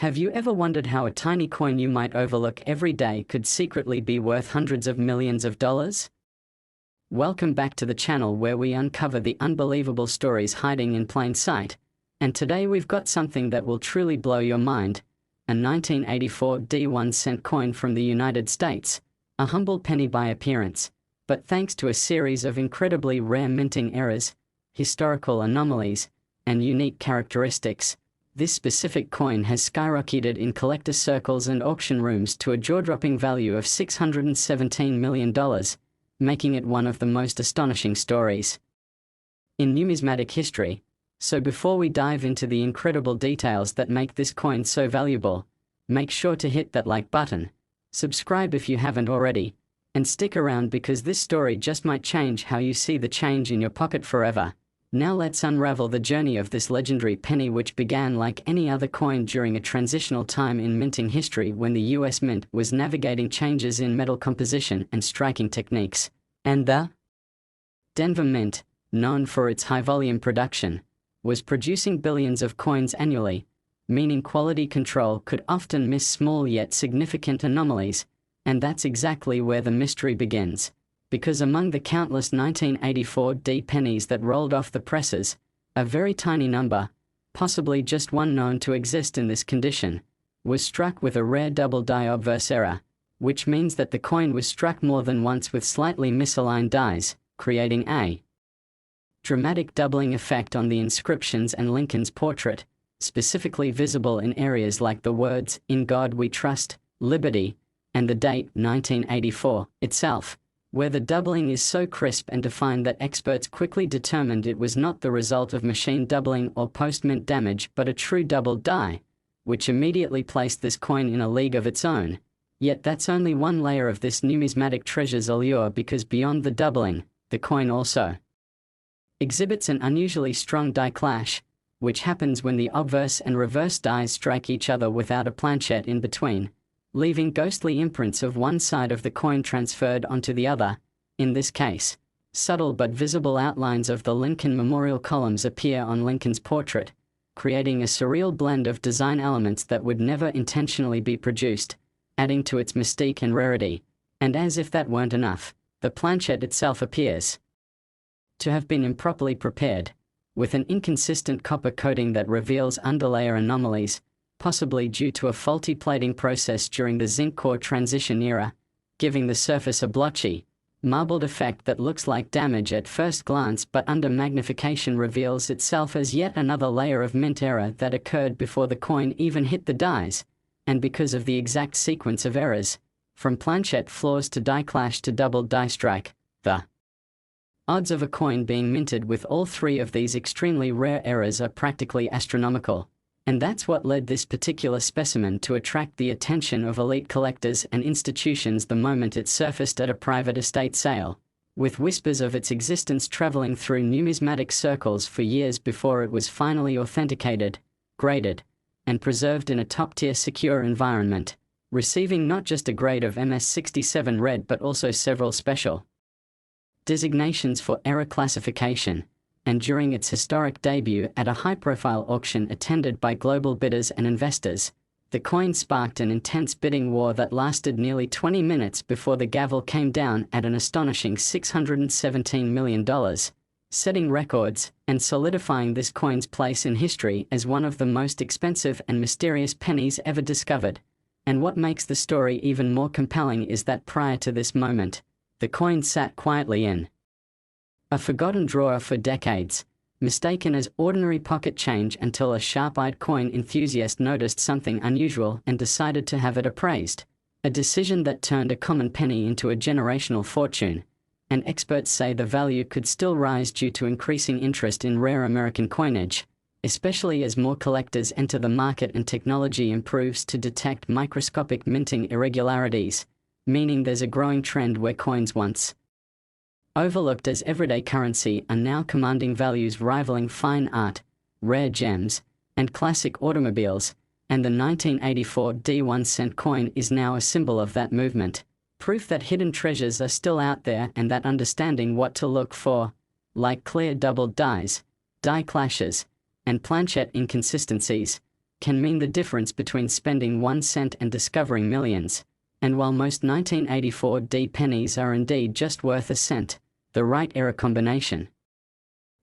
Have you ever wondered how a tiny coin you might overlook every day could secretly be worth hundreds of millions of dollars? Welcome back to the channel where we uncover the unbelievable stories hiding in plain sight. And today we've got something that will truly blow your mind. A 1984 1-cent coin from the United States. A humble penny by appearance. But thanks to a series of incredibly rare minting errors, historical anomalies, and unique characteristics, this specific coin has skyrocketed in collector circles and auction rooms to a jaw-dropping value of $617 million, making it one of the most astonishing stories in numismatic history. So before we dive into the incredible details that make this coin so valuable, make sure to hit that like button, subscribe if you haven't already, and stick around because this story just might change how you see the change in your pocket forever. Now let's unravel the journey of this legendary penny, which began like any other coin during a transitional time in minting history when the US Mint was navigating changes in metal composition and striking techniques. And the Denver Mint, known for its high-volume production, was producing billions of coins annually, meaning quality control could often miss small yet significant anomalies, and that's exactly where the mystery begins. Because among the countless 1984 pennies that rolled off the presses, a very tiny number, possibly just one known to exist in this condition, was struck with a rare double die obverse error, which means that the coin was struck more than once with slightly misaligned dies, creating a dramatic doubling effect on the inscriptions and Lincoln's portrait, specifically visible in areas like the words, "In God We Trust," "Liberty," and the date, 1984, itself, where the doubling is so crisp and defined that experts quickly determined it was not the result of machine doubling or post-mint damage but a true double die, which immediately placed this coin in a league of its own. Yet that's only one layer of this numismatic treasure's allure, because beyond the doubling, the coin also exhibits an unusually strong die clash, which happens when the obverse and reverse dies strike each other without a planchette in between, leaving ghostly imprints of one side of the coin transferred onto the other. In this case, subtle but visible outlines of the Lincoln Memorial columns appear on Lincoln's portrait, creating a surreal blend of design elements that would never intentionally be produced, adding to its mystique and rarity. And as if that weren't enough, the planchette itself appears to have been improperly prepared, with an inconsistent copper coating that reveals underlayer anomalies, possibly due to a faulty plating process during the zinc core transition era, giving the surface a blotchy, marbled effect that looks like damage at first glance but under magnification reveals itself as yet another layer of mint error that occurred before the coin even hit the dies. And because of the exact sequence of errors, from planchette flaws to die clash to double die strike, the odds of a coin being minted with all three of these extremely rare errors are practically astronomical. And that's what led this particular specimen to attract the attention of elite collectors and institutions the moment it surfaced at a private estate sale, with whispers of its existence traveling through numismatic circles for years before it was finally authenticated, graded, and preserved in a top-tier secure environment, receiving not just a grade of MS67 Red but also several special designations for error classification. And during its historic debut at a high-profile auction attended by global bidders and investors, the coin sparked an intense bidding war that lasted nearly 20 minutes before the gavel came down at an astonishing $617 million, setting records and solidifying this coin's place in history as one of the most expensive and mysterious pennies ever discovered. And what makes the story even more compelling is that prior to this moment, the coin sat quietly in a forgotten drawer for decades, mistaken as ordinary pocket change until a sharp-eyed coin enthusiast noticed something unusual and decided to have it appraised. A decision that turned a common penny into a generational fortune. And experts say the value could still rise due to increasing interest in rare American coinage, especially as more collectors enter the market and technology improves to detect microscopic minting irregularities, meaning there's a growing trend where coins once overlooked as everyday currency are now commanding values rivaling fine art, rare gems, and classic automobiles, and the 1984 1-cent coin is now a symbol of that movement. Proof that hidden treasures are still out there and that understanding what to look for, like clear double dies, die clashes, and planchette inconsistencies, can mean the difference between spending 1 cent and discovering millions. And while most 1984 D pennies are indeed just worth a cent, the right era combination,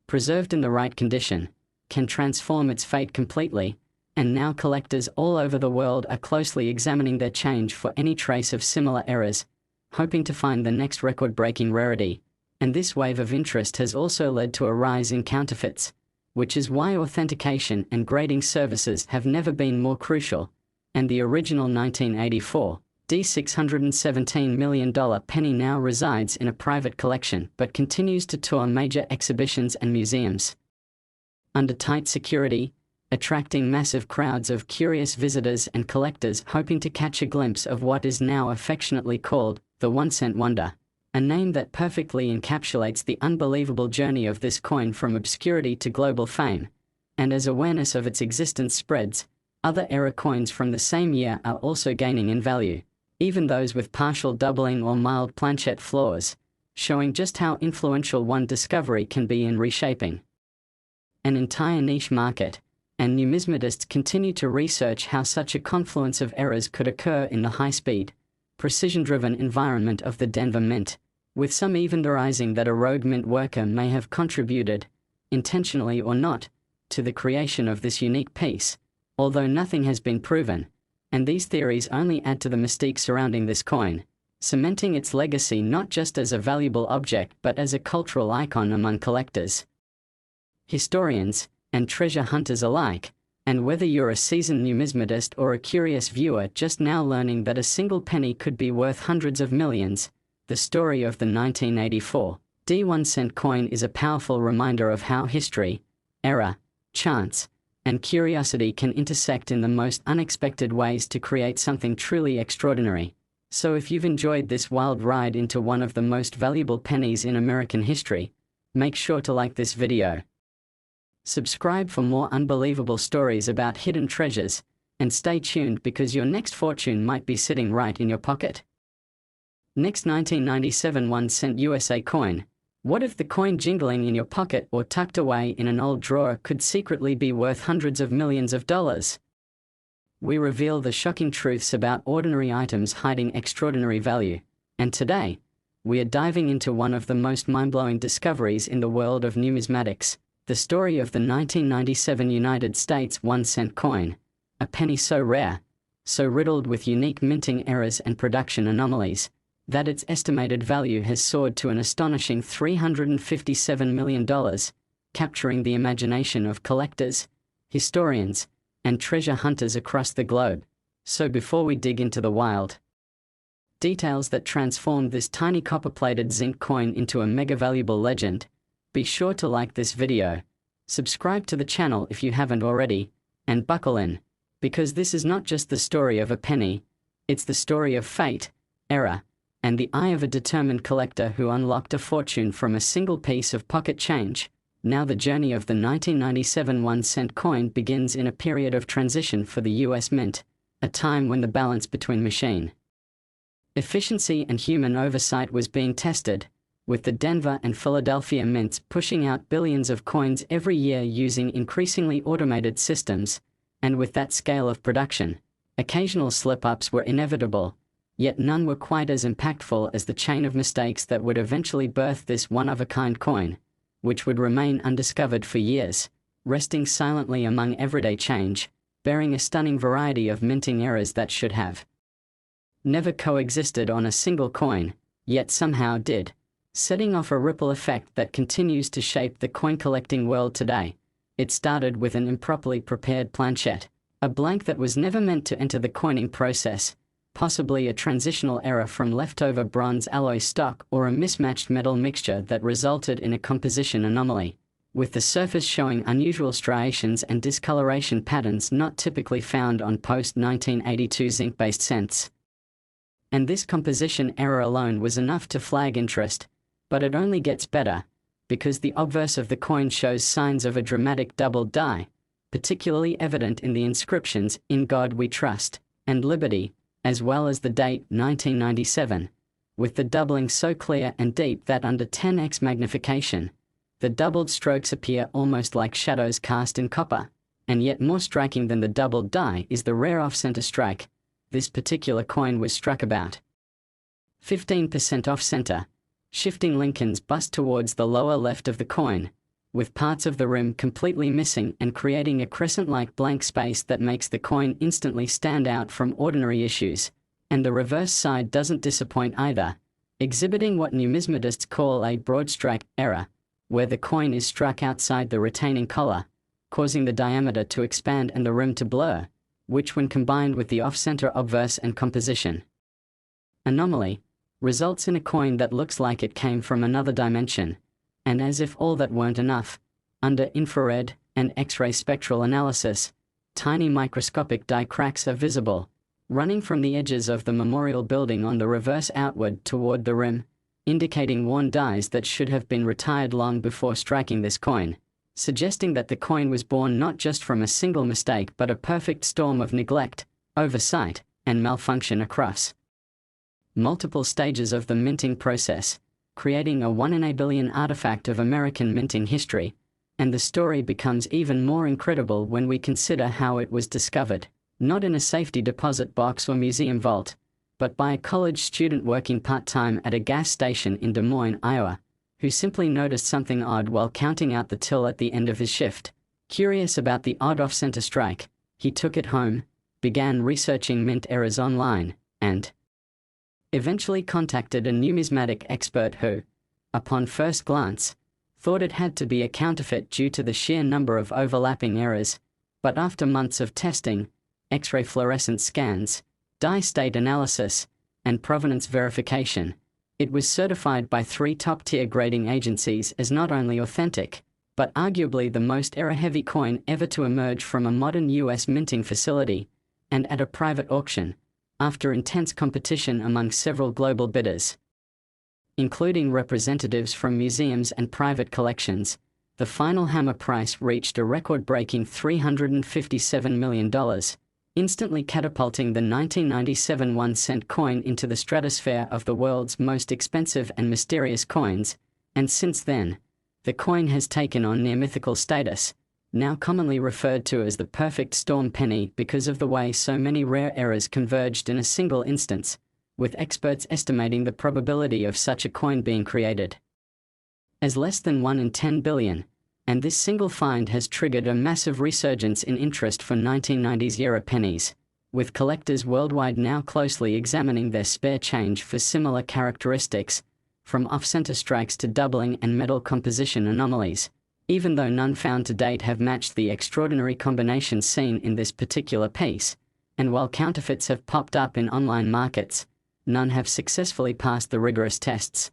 preserved in the right condition, can transform its fate completely, and now collectors all over the world are closely examining their change for any trace of similar errors, hoping to find the next record-breaking rarity. And this wave of interest has also led to a rise in counterfeits, which is why authentication and grading services have never been more crucial, and the original 1984 D $617 million penny now resides in a private collection but continues to tour major exhibitions and museums. Under tight security, attracting massive crowds of curious visitors and collectors hoping to catch a glimpse of what is now affectionately called the 1 cent wonder, a name that perfectly encapsulates the unbelievable journey of this coin from obscurity to global fame. And as awareness of its existence spreads, other era coins from the same year are also gaining in value, even those with partial doubling or mild planchette flaws, showing just how influential one discovery can be in reshaping an entire niche market. And numismatists continue to research how such a confluence of errors could occur in the high-speed, precision-driven environment of the Denver Mint, with some even theorizing that a rogue mint worker may have contributed, intentionally or not, to the creation of this unique piece, although nothing has been proven, and these theories only add to the mystique surrounding this coin, cementing its legacy not just as a valuable object but as a cultural icon among collectors, historians, and treasure hunters alike. And whether you're a seasoned numismatist or a curious viewer just now learning that a single penny could be worth hundreds of millions, the story of the 1984 D 1 cent coin is a powerful reminder of how history, error, chance, and curiosity can intersect in the most unexpected ways to create something truly extraordinary. So if you've enjoyed this wild ride into one of the most valuable pennies in American history, make sure to like this video. Subscribe for more unbelievable stories about hidden treasures, and stay tuned because your next fortune might be sitting right in your pocket. Next, 1997 1 cent USA coin. What if the coin jingling in your pocket or tucked away in an old drawer could secretly be worth hundreds of millions of dollars? We reveal the shocking truths about ordinary items hiding extraordinary value, and today, we are diving into one of the most mind-blowing discoveries in the world of numismatics. The story of the 1997 United States 1 cent coin, a penny so rare, so riddled with unique minting errors and production anomalies, that its estimated value has soared to an astonishing $357 million, capturing the imagination of collectors, historians, and treasure hunters across the globe. So before we dig into the wild details that transformed this tiny copper-plated zinc coin into a mega-valuable legend, be sure to like this video, subscribe to the channel if you haven't already, and buckle in, because this is not just the story of a penny, it's the story of fate, error, and the eye of a determined collector who unlocked a fortune from a single piece of pocket change. Now the journey of the 1997 1 cent coin begins in a period of transition for the US Mint, a time when the balance between machine efficiency and human oversight was being tested, with the Denver and Philadelphia mints pushing out billions of coins every year using increasingly automated systems, and with that scale of production, occasional slip-ups were inevitable, yet none were quite as impactful as the chain of mistakes that would eventually birth this one-of-a-kind coin, which would remain undiscovered for years, resting silently among everyday change, bearing a stunning variety of minting errors that should have never coexisted on a single coin, yet somehow did, setting off a ripple effect that continues to shape the coin-collecting world today. It started with an improperly prepared planchette, a blank that was never meant to enter the coining process, possibly a transitional error from leftover bronze alloy stock or a mismatched metal mixture that resulted in a composition anomaly, with the surface showing unusual striations and discoloration patterns not typically found on post-1982 zinc-based cents. And this composition error alone was enough to flag interest, but it only gets better, because the obverse of the coin shows signs of a dramatic doubled die, particularly evident in the inscriptions "In God We Trust" and "Liberty," as well as the date 1997, with the doubling so clear and deep that under 10x magnification, the doubled strokes appear almost like shadows cast in copper. And yet more striking than the doubled die is the rare off-center strike. This particular coin was struck about 15% off-center, shifting Lincoln's bust towards the lower left of the coin, with parts of the rim completely missing and creating a crescent-like blank space that makes the coin instantly stand out from ordinary issues. And the reverse side doesn't disappoint either, exhibiting what numismatists call a broad strike error, where the coin is struck outside the retaining collar, causing the diameter to expand and the rim to blur, which when combined with the off-center obverse and composition anomaly, results in a coin that looks like it came from another dimension. And as if all that weren't enough, under infrared and X-ray spectral analysis, tiny microscopic die cracks are visible, running from the edges of the memorial building on the reverse outward toward the rim, indicating worn dies that should have been retired long before striking this coin, suggesting that the coin was born not just from a single mistake but a perfect storm of neglect, oversight, and malfunction across multiple stages of the minting process, creating a 1 in a billion artifact of American minting history. And the story becomes even more incredible when we consider how it was discovered, not in a safety deposit box or museum vault, but by a college student working part-time at a gas station in Des Moines, Iowa, who simply noticed something odd while counting out the till at the end of his shift. Curious about the odd off-center strike, he took it home, began researching mint errors online, and eventually contacted a numismatic expert who, upon first glance, thought it had to be a counterfeit due to the sheer number of overlapping errors, but after months of testing, X-ray fluorescence scans, dye state analysis, and provenance verification, it was certified by 3 top-tier grading agencies as not only authentic, but arguably the most error-heavy coin ever to emerge from a modern US minting facility, and at a private auction, after intense competition among several global bidders, including representatives from museums and private collections. The final hammer price reached a record-breaking $357 million, instantly catapulting the 1997 1-cent coin into the stratosphere of the world's most expensive and mysterious coins, and since then, the coin has taken on near-mythical status, now commonly referred to as the perfect storm penny because of the way so many rare errors converged in a single instance, with experts estimating the probability of such a coin being created as less than 1 in 10 billion, and this single find has triggered a massive resurgence in interest for 1990s-era pennies, with collectors worldwide now closely examining their spare change for similar characteristics, from off-center strikes to doubling and metal composition anomalies, even though none found to date have matched the extraordinary combinations seen in this particular piece, and while counterfeits have popped up in online markets, none have successfully passed the rigorous tests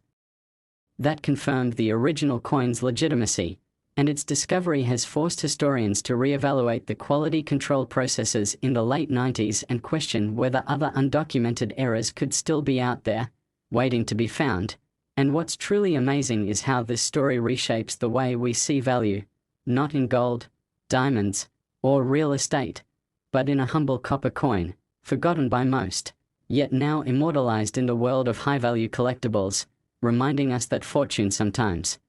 that confirmed the original coin's legitimacy, and its discovery has forced historians to re-evaluate the quality control processes in the late 90s and question whether other undocumented errors could still be out there, waiting to be found. And what's truly amazing is how this story reshapes the way we see value, not in gold, diamonds, or real estate, but in a humble copper coin, forgotten by most, yet now immortalized in the world of high-value collectibles, reminding us that fortune sometimes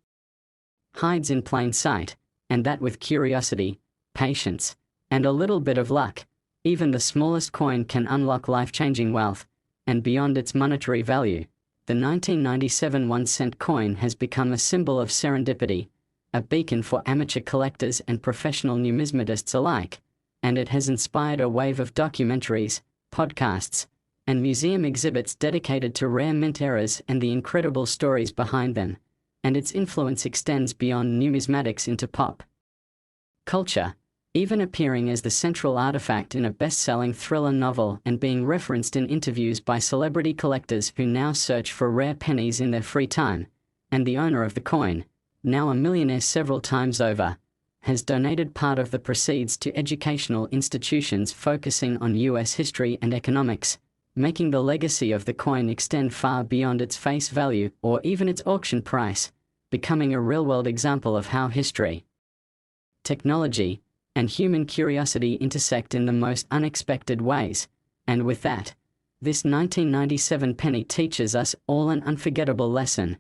hides in plain sight, and that with curiosity, patience, and a little bit of luck, even the smallest coin can unlock life-changing wealth. And beyond its monetary value, the 1997 1-cent coin has become a symbol of serendipity, a beacon for amateur collectors and professional numismatists alike, and it has inspired a wave of documentaries, podcasts, and museum exhibits dedicated to rare mint errors and the incredible stories behind them, and its influence extends beyond numismatics into pop culture, even appearing as the central artifact in a best-selling thriller novel and being referenced in interviews by celebrity collectors who now search for rare pennies in their free time. And the owner of the coin, now a millionaire several times over, has donated part of the proceeds to educational institutions focusing on US history and economics, making the legacy of the coin extend far beyond its face value or even its auction price, becoming a real-world example of how history, technology, and human curiosity intersect in the most unexpected ways. And with that, this 1997 penny teaches us all an unforgettable lesson,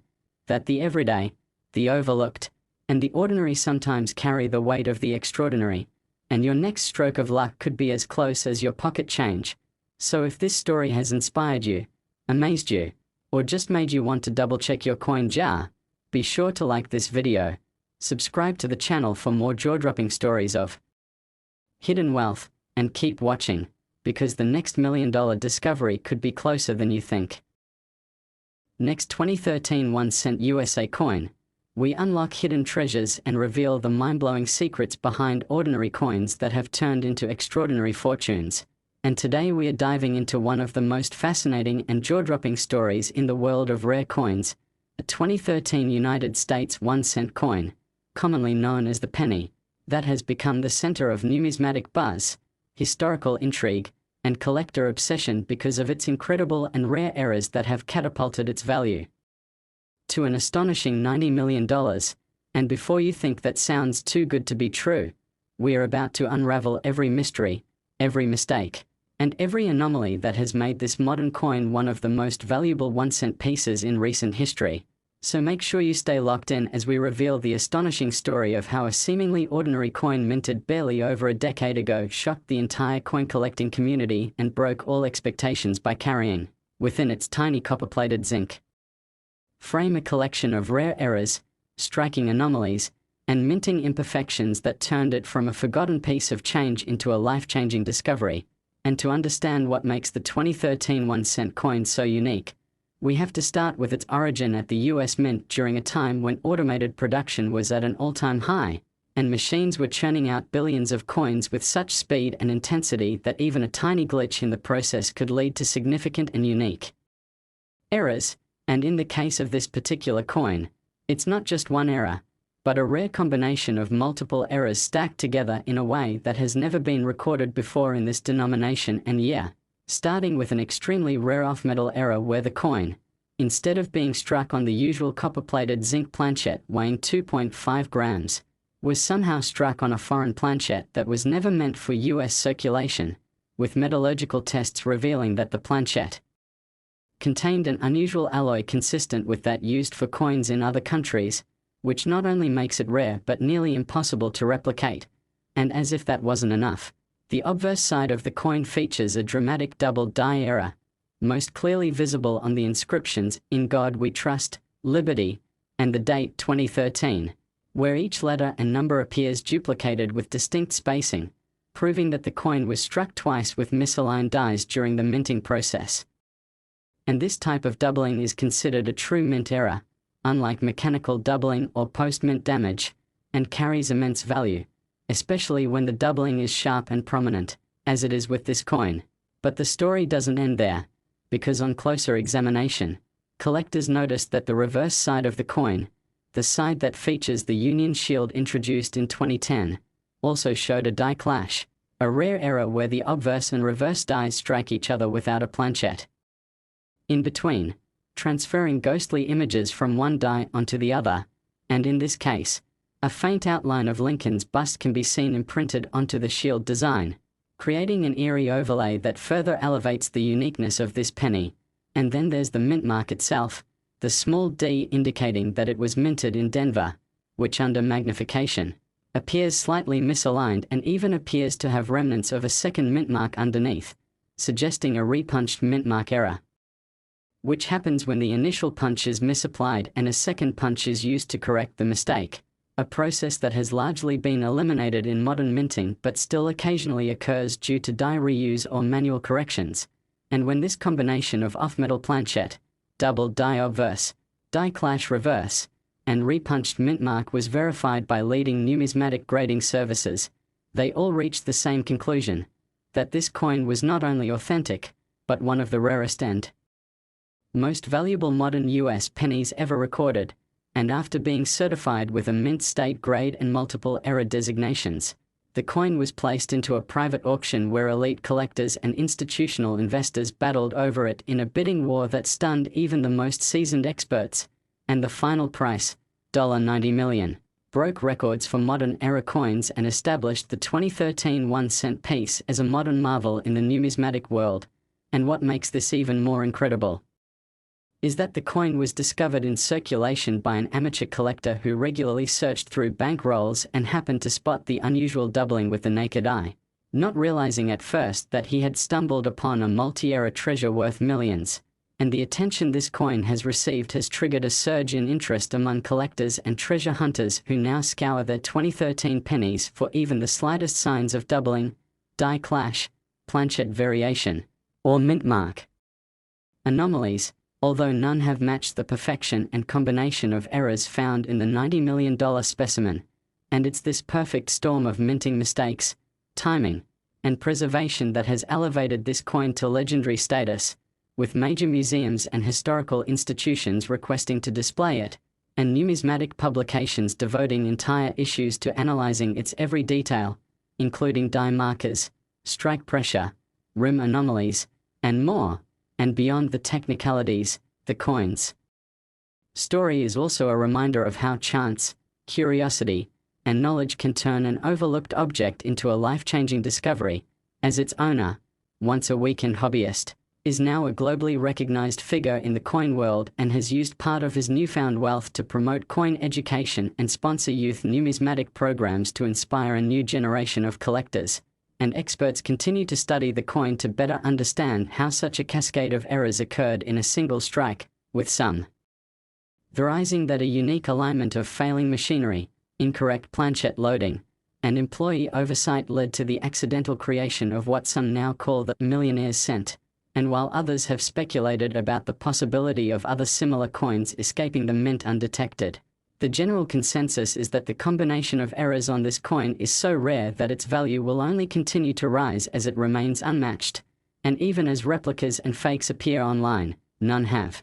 that the everyday, the overlooked, and the ordinary sometimes carry the weight of the extraordinary, and your next stroke of luck could be as close as your pocket change. So if this story has inspired you, amazed you, or just made you want to double-check your coin jar, be sure to like this video, subscribe to the channel for more jaw-dropping stories of hidden wealth, and keep watching, because the next $1 million discovery could be closer than you think. Next 2013 1-cent USA coin. We unlock hidden treasures and reveal the mind-blowing secrets behind ordinary coins that have turned into extraordinary fortunes. And today we are diving into one of the most fascinating and jaw-dropping stories in the world of rare coins, a 2013 United States 1-cent coin, commonly known as the penny, that has become the center of numismatic buzz, historical intrigue, and collector obsession because of its incredible and rare errors that have catapulted its value to an astonishing $90 million. And before you think that sounds too good to be true, we are about to unravel every mystery, every mistake, and every anomaly that has made this modern coin one of the most valuable 1-cent pieces in recent history. So make sure you stay locked in as we reveal the astonishing story of how a seemingly ordinary coin minted barely over a decade ago shocked the entire coin collecting community and broke all expectations by carrying, within its tiny copper-plated zinc frame, a collection of rare errors, striking anomalies, and minting imperfections that turned it from a forgotten piece of change into a life-changing discovery. And to understand what makes the 2013 1-cent coin so unique, we have to start with its origin at the US Mint during a time when automated production was at an all-time high, and machines were churning out billions of coins with such speed and intensity that even a tiny glitch in the process could lead to significant and unique errors. And in the case of this particular coin, it's not just one error, but a rare combination of multiple errors stacked together in a way that has never been recorded before in this denomination and year, starting with an extremely rare off-metal error where the coin, instead of being struck on the usual copper-plated zinc planchet weighing 2.5 grams, was somehow struck on a foreign planchet that was never meant for US circulation, with metallurgical tests revealing that the planchet contained an unusual alloy consistent with that used for coins in other countries, which not only makes it rare but nearly impossible to replicate. And as if that wasn't enough, the obverse side of the coin features a dramatic double die error, most clearly visible on the inscriptions "In God We Trust," "Liberty," and the date 2013, where each letter and number appears duplicated with distinct spacing, proving that the coin was struck twice with misaligned dies during the minting process. And this type of doubling is considered a true mint error, unlike mechanical doubling or post-mint damage, and carries immense value, especially when the doubling is sharp and prominent, as it is with this coin. But the story doesn't end there, because on closer examination, collectors noticed that the reverse side of the coin, the side that features the Union Shield introduced in 2010, also showed a die clash, a rare error where the obverse and reverse dies strike each other without a planchet in between, transferring ghostly images from one die onto the other, and in this case, a faint outline of Lincoln's bust can be seen imprinted onto the shield design, creating an eerie overlay that further elevates the uniqueness of this penny. And then there's the mint mark itself, the small d indicating that it was minted in Denver, which under magnification appears slightly misaligned and even appears to have remnants of a second mint mark underneath, suggesting a repunched mint mark error, which happens when the initial punch is misapplied and a second punch is used to correct the mistake, a process that has largely been eliminated in modern minting but still occasionally occurs due to die reuse or manual corrections. And when this combination of off-metal planchet, double die obverse, die clash reverse, and repunched mint mark was verified by leading numismatic grading services, they all reached the same conclusion, that this coin was not only authentic, but one of the rarest and most valuable modern US pennies ever recorded. And after being certified with a mint state grade and multiple error designations, the coin was placed into a private auction where elite collectors and institutional investors battled over it in a bidding war that stunned even the most seasoned experts. And the final price, $90 million, broke records for modern era coins and established the 2013 1-cent piece as a modern marvel in the numismatic world. And what makes this even more incredible is that the coin was discovered in circulation by an amateur collector who regularly searched through bank rolls and happened to spot the unusual doubling with the naked eye, not realizing at first that he had stumbled upon a multi-era treasure worth millions. And the attention this coin has received has triggered a surge in interest among collectors and treasure hunters who now scour their 2013 pennies for even the slightest signs of doubling, die clash, planchet variation, or mint mark. Anomalies, although none have matched the perfection and combination of errors found in the $90 million specimen, and it's this perfect storm of minting mistakes, timing, and preservation that has elevated this coin to legendary status, with major museums and historical institutions requesting to display it, and numismatic publications devoting entire issues to analyzing its every detail, including die markers, strike pressure, rim anomalies, and more. And beyond the technicalities, the coin's story is also a reminder of how chance, curiosity, and knowledge can turn an overlooked object into a life-changing discovery, as its owner, once a weekend hobbyist, is now a globally recognized figure in the coin world and has used part of his newfound wealth to promote coin education and sponsor youth numismatic programs to inspire a new generation of collectors. And experts continue to study the coin to better understand how such a cascade of errors occurred in a single strike, with some theorizing that a unique alignment of failing machinery, incorrect planchet loading, and employee oversight led to the accidental creation of what some now call the Millionaires cent, and while others have speculated about the possibility of other similar coins escaping the mint undetected, the general consensus is that the combination of errors on this coin is so rare that its value will only continue to rise as it remains unmatched, and even as replicas and fakes appear online, none have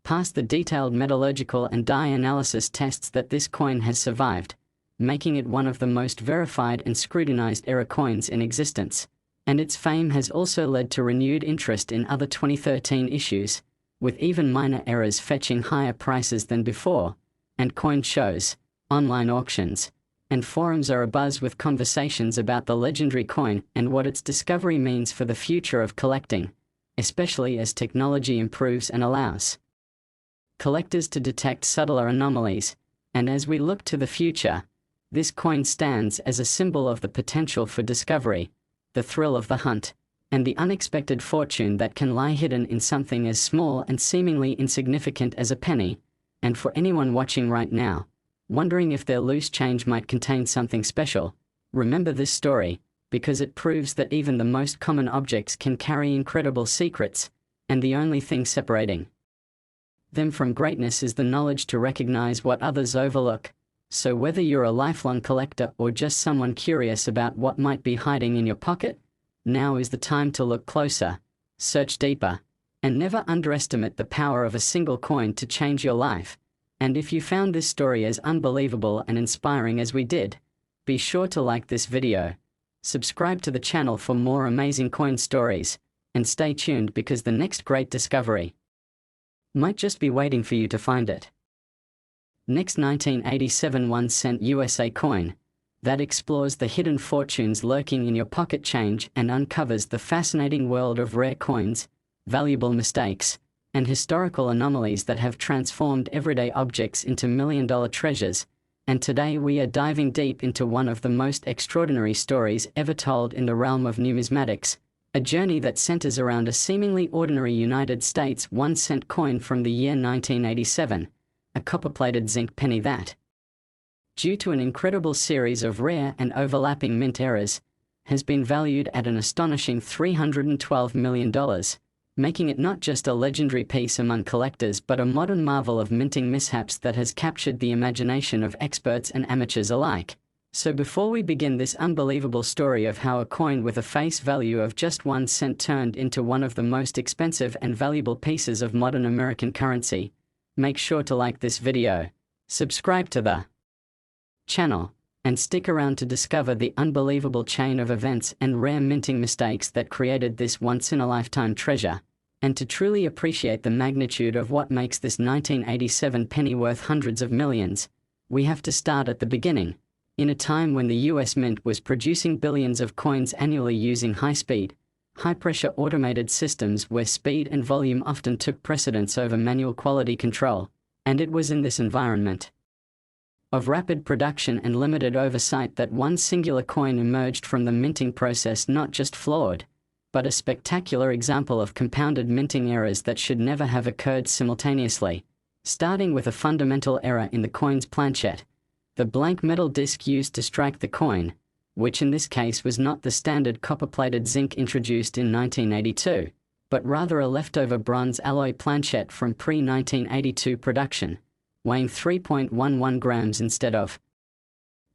passed the detailed metallurgical and die analysis tests that this coin has survived, making it one of the most verified and scrutinized error coins in existence. And its fame has also led to renewed interest in other 2013 issues, with even minor errors fetching higher prices than before. And coin shows, online auctions, and forums are abuzz with conversations about the legendary coin and what its discovery means for the future of collecting, especially as technology improves and allows collectors to detect subtler anomalies. And as we look to the future, this coin stands as a symbol of the potential for discovery, the thrill of the hunt, and the unexpected fortune that can lie hidden in something as small and seemingly insignificant as a penny. And for anyone watching right now, wondering if their loose change might contain something special, remember this story, because it proves that even the most common objects can carry incredible secrets, and the only thing separating them from greatness is the knowledge to recognize what others overlook. So whether you're a lifelong collector or just someone curious about what might be hiding in your pocket, now is the time to look closer, search deeper, and never underestimate the power of a single coin to change your life. And if you found this story as unbelievable and inspiring as we did, be sure to like this video, subscribe to the channel for more amazing coin stories, and stay tuned because the next great discovery might just be waiting for you to find it. Next, 1987 1-cent USA coin that explores the hidden fortunes lurking in your pocket change and uncovers the fascinating world of rare coins, valuable mistakes, and historical anomalies that have transformed everyday objects into million-dollar treasures. And today we are diving deep into one of the most extraordinary stories ever told in the realm of numismatics, a journey that centers around a seemingly ordinary United States 1-cent coin from the year 1987, a copper-plated zinc penny that, due to an incredible series of rare and overlapping mint errors, has been valued at an astonishing $312 million, making it not just a legendary piece among collectors but a modern marvel of minting mishaps that has captured the imagination of experts and amateurs alike. So before we begin this unbelievable story of how a coin with a face value of just 1 cent turned into one of the most expensive and valuable pieces of modern American currency, make sure to like this video, subscribe to the channel, and stick around to discover the unbelievable chain of events and rare minting mistakes that created this once-in-a-lifetime treasure. And to truly appreciate the magnitude of what makes this 1987 penny worth hundreds of millions, we have to start at the beginning, in a time when the US Mint was producing billions of coins annually using high-speed, high-pressure automated systems where speed and volume often took precedence over manual quality control, and it was in this environment of rapid production and limited oversight that one singular coin emerged from the minting process, not just flawed, but a spectacular example of compounded minting errors that should never have occurred simultaneously, starting with a fundamental error in the coin's planchette, the blank metal disc used to strike the coin, which in this case was not the standard copper-plated zinc introduced in 1982, but rather a leftover bronze alloy planchette from pre-1982 production, weighing 3.11 grams instead of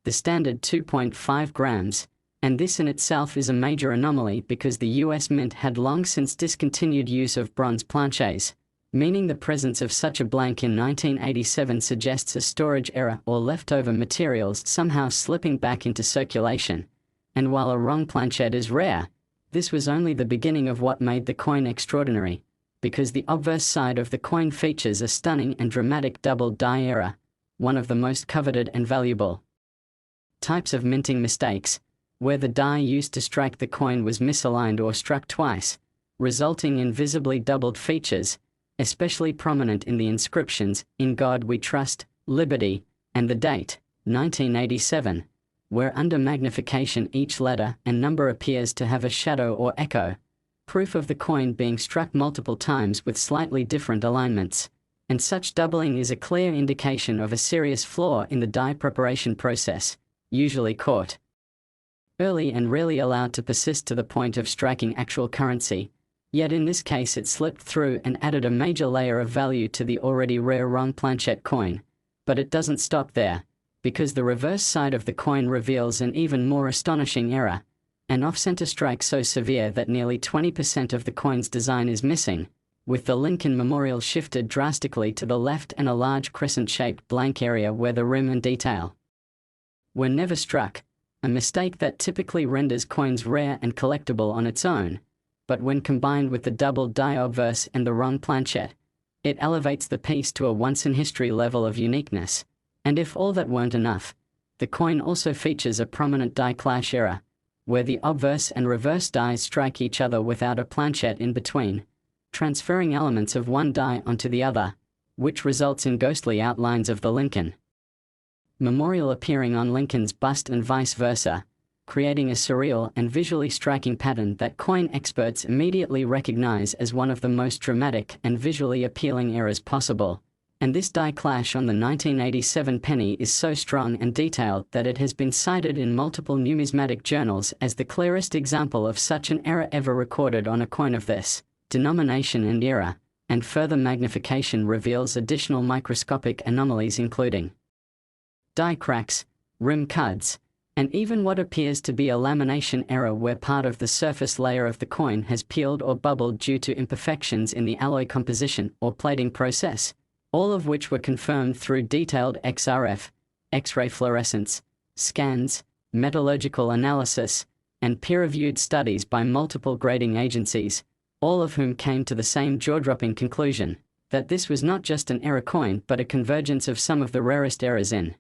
the standard 2.5 grams, and this in itself is a major anomaly because the US Mint had long since discontinued use of bronze planchets, meaning the presence of such a blank in 1987 suggests a storage error or leftover materials somehow slipping back into circulation. And while a wrong planchette is rare, this was only the beginning of what made the coin extraordinary, because the obverse side of the coin features a stunning and dramatic double die error, one of the most coveted and valuable types of minting mistakes, where the die used to strike the coin was misaligned or struck twice, resulting in visibly doubled features, especially prominent in the inscriptions, "In God We Trust," "Liberty," and the date, 1987, where under magnification each letter and number appears to have a shadow or echo, proof of the coin being struck multiple times with slightly different alignments, and such doubling is a clear indication of a serious flaw in the die preparation process, usually caught early and rarely allowed to persist to the point of striking actual currency. Yet in this case it slipped through and added a major layer of value to the already rare wrong planchette coin. But it doesn't stop there, because the reverse side of the coin reveals an even more astonishing error, an off-center strike so severe that nearly 20% of the coin's design is missing, with the Lincoln memorial shifted drastically to the left and a large crescent-shaped blank area where the rim and detail were never struck, a mistake that typically renders coins rare and collectible on its own. But when combined with the double die obverse and the wrong planchette, it elevates the piece to a once-in-history level of uniqueness. And if all that weren't enough, the coin also features a prominent die clash error, where the obverse and reverse dies strike each other without a planchette in between, transferring elements of one die onto the other, which results in ghostly outlines of the Lincoln memorial appearing on Lincoln's bust and vice versa, creating a surreal and visually striking pattern that coin experts immediately recognize as one of the most dramatic and visually appealing errors possible. And this die clash on the 1987 penny is so strong and detailed that it has been cited in multiple numismatic journals as the clearest example of such an error ever recorded on a coin of this denomination and era, and further magnification reveals additional microscopic anomalies including die cracks, rim cuts, and even what appears to be a lamination error where part of the surface layer of the coin has peeled or bubbled due to imperfections in the alloy composition or plating process, all of which were confirmed through detailed XRF, X-ray fluorescence, scans, metallurgical analysis, and peer-reviewed studies by multiple grading agencies, all of whom came to the same jaw-dropping conclusion, that this was not just an error coin but a convergence of some of the rarest errors in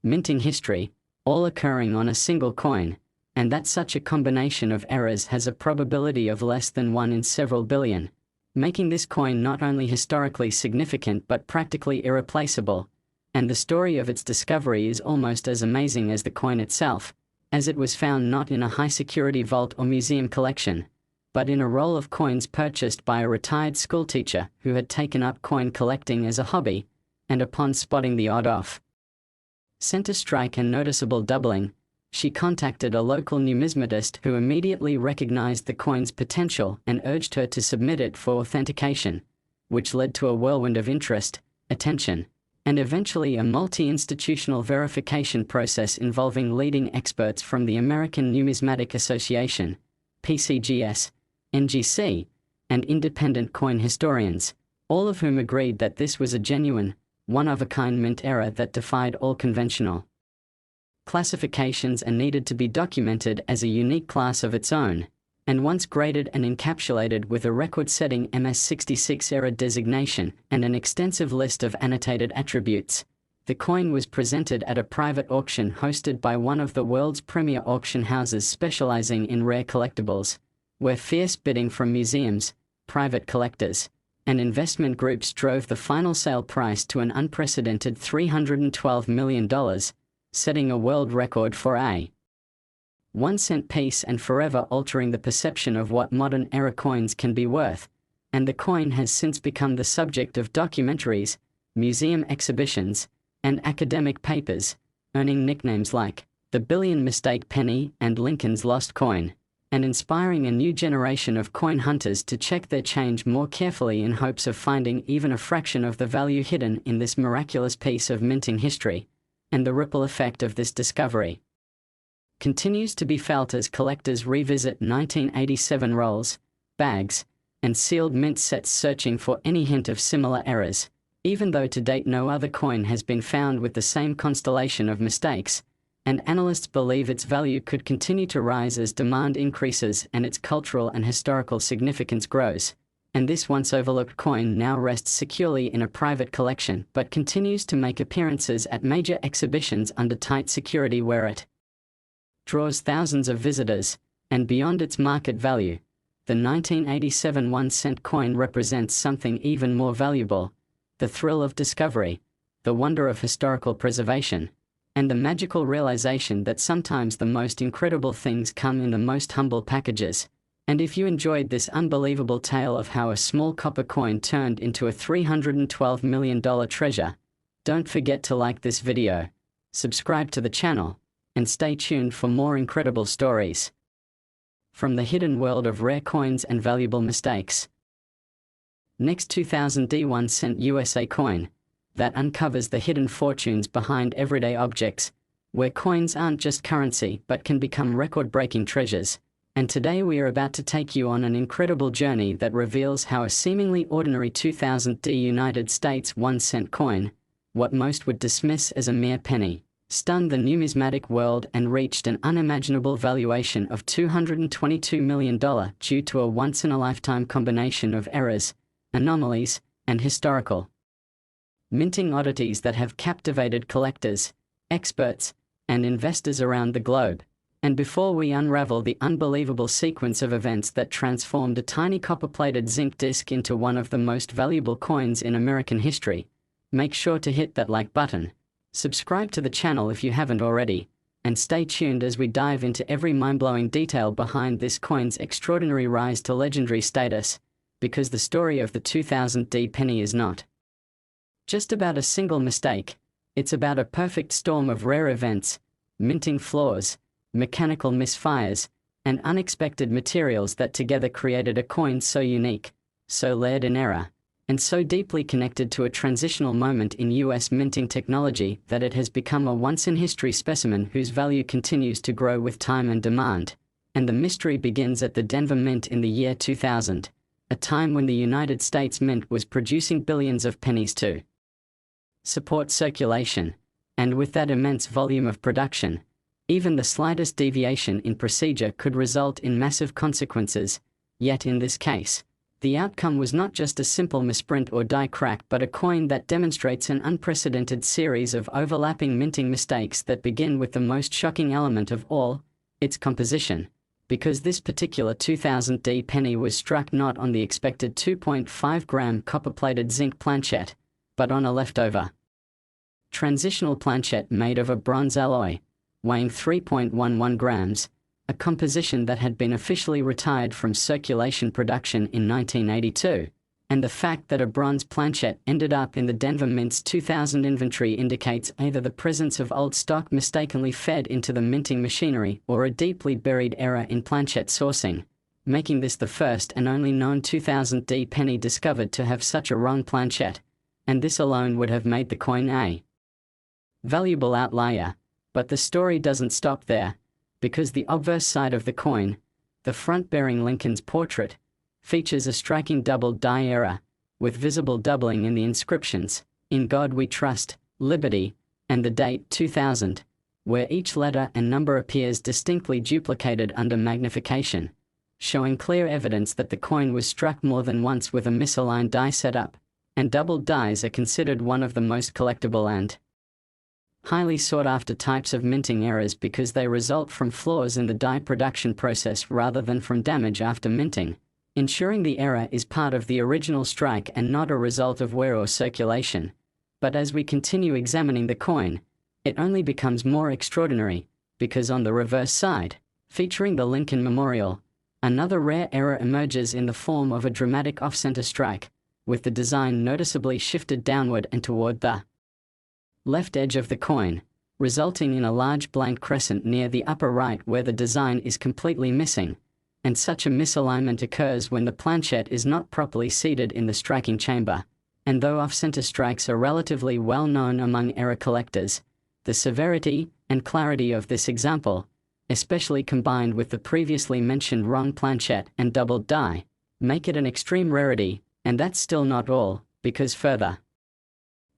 minting history, all occurring on a single coin, and that such a combination of errors has a probability of less than 1 in several billion, making this coin not only historically significant but practically irreplaceable. And the story of its discovery is almost as amazing as the coin itself, as it was found not in a high-security vault or museum collection, but in a roll of coins purchased by a retired schoolteacher who had taken up coin collecting as a hobby, and upon spotting the odd-off center strike and noticeable doubling, she contacted a local numismatist who immediately recognized the coin's potential and urged her to submit it for authentication, which led to a whirlwind of interest, attention, and eventually a multi-institutional verification process involving leading experts from the American Numismatic Association, PCGS, NGC, and independent coin historians, all of whom agreed that this was a genuine, one-of-a-kind mint error that defied all conventional classifications and needed to be documented as a unique class of its own, and once graded and encapsulated with a record-setting MS-66 error designation and an extensive list of annotated attributes, the coin was presented at a private auction hosted by one of the world's premier auction houses specializing in rare collectibles, where fierce bidding from museums, private collectors, and investment groups drove the final sale price to an unprecedented $312 million, setting a world record for a 1-cent piece and forever altering the perception of what modern-era coins can be worth, and the coin has since become the subject of documentaries, museum exhibitions, and academic papers, earning nicknames like the Billion Mistake Penny and Lincoln's Lost Coin, and inspiring a new generation of coin hunters to check their change more carefully in hopes of finding even a fraction of the value hidden in this miraculous piece of minting history. And the ripple effect of this discovery continues to be felt as collectors revisit 1987 rolls, bags, and sealed mint sets searching for any hint of similar errors, even though to date no other coin has been found with the same constellation of mistakes, and analysts believe its value could continue to rise as demand increases and its cultural and historical significance grows. And this once overlooked coin now rests securely in a private collection but continues to make appearances at major exhibitions under tight security where it draws thousands of visitors, and beyond its market value, the 1987 1-cent coin represents something even more valuable: the thrill of discovery, the wonder of historical preservation, and the magical realization that sometimes the most incredible things come in the most humble packages. And if you enjoyed this unbelievable tale of how a small copper coin turned into a $312 million treasure, don't forget to like this video, subscribe to the channel, and stay tuned for more incredible stories from the hidden world of rare coins and valuable mistakes. Next, 2000 1-cent USA coin that uncovers the hidden fortunes behind everyday objects, where coins aren't just currency but can become record-breaking treasures. And today we are about to take you on an incredible journey that reveals how a seemingly ordinary 2000 United States 1-cent coin, what most would dismiss as a mere penny, stunned the numismatic world and reached an unimaginable valuation of $222 million due to a once-in-a-lifetime combination of errors, anomalies, and historical minting oddities that have captivated collectors, experts, and investors around the globe. And before we unravel the unbelievable sequence of events that transformed a tiny copper-plated zinc disc into one of the most valuable coins in American history, make sure to hit that like button, subscribe to the channel if you haven't already, and stay tuned as we dive into every mind-blowing detail behind this coin's extraordinary rise to legendary status, because the story of the 2000 penny is not just about a single mistake, it's about a perfect storm of rare events, minting flaws, mechanical misfires, and unexpected materials that together created a coin so unique, so layered in error, and so deeply connected to a transitional moment in US minting technology that it has become a once-in-history specimen whose value continues to grow with time and demand. And the mystery begins at the Denver Mint in the year 2000, a time when the United States Mint was producing billions of pennies to support circulation, and with that immense volume of production, even the slightest deviation in procedure could result in massive consequences. Yet in this case, the outcome was not just a simple misprint or die crack but a coin that demonstrates an unprecedented series of overlapping minting mistakes that begin with the most shocking element of all, its composition, because this particular 2000 penny was struck not on the expected 2.5-gram copper-plated zinc planchet, but on a leftover transitional planchet made of a bronze alloy, weighing 3.11 grams, a composition that had been officially retired from circulation production in 1982, and the fact that a bronze planchet ended up in the Denver Mint's 2000 inventory indicates either the presence of old stock mistakenly fed into the minting machinery or a deeply buried error in planchet sourcing, making this the first and only known 2000 penny discovered to have such a wrong planchet, and this alone would have made the coin a valuable outlier. But the story doesn't stop there, because the obverse side of the coin, the front bearing Lincoln's portrait, features a striking double die error, with visible doubling in the inscriptions, "In God We Trust, Liberty," and the date 2000, where each letter and number appears distinctly duplicated under magnification, showing clear evidence that the coin was struck more than once with a misaligned die setup, and doubled dies are considered one of the most collectible and highly sought-after types of minting errors because they result from flaws in the die production process rather than from damage after minting, ensuring the error is part of the original strike and not a result of wear or circulation. But as we continue examining the coin, it only becomes more extraordinary, because on the reverse side, featuring the Lincoln Memorial, another rare error emerges in the form of a dramatic off-center strike, with the design noticeably shifted downward and toward the left edge of the coin, resulting in a large blank crescent near the upper right where the design is completely missing, and such a misalignment occurs when the planchette is not properly seated in the striking chamber. And though off-center strikes are relatively well known among error collectors, the severity and clarity of this example, especially combined with the previously mentioned wrong planchette and doubled die, make it an extreme rarity. And that's still not all, because further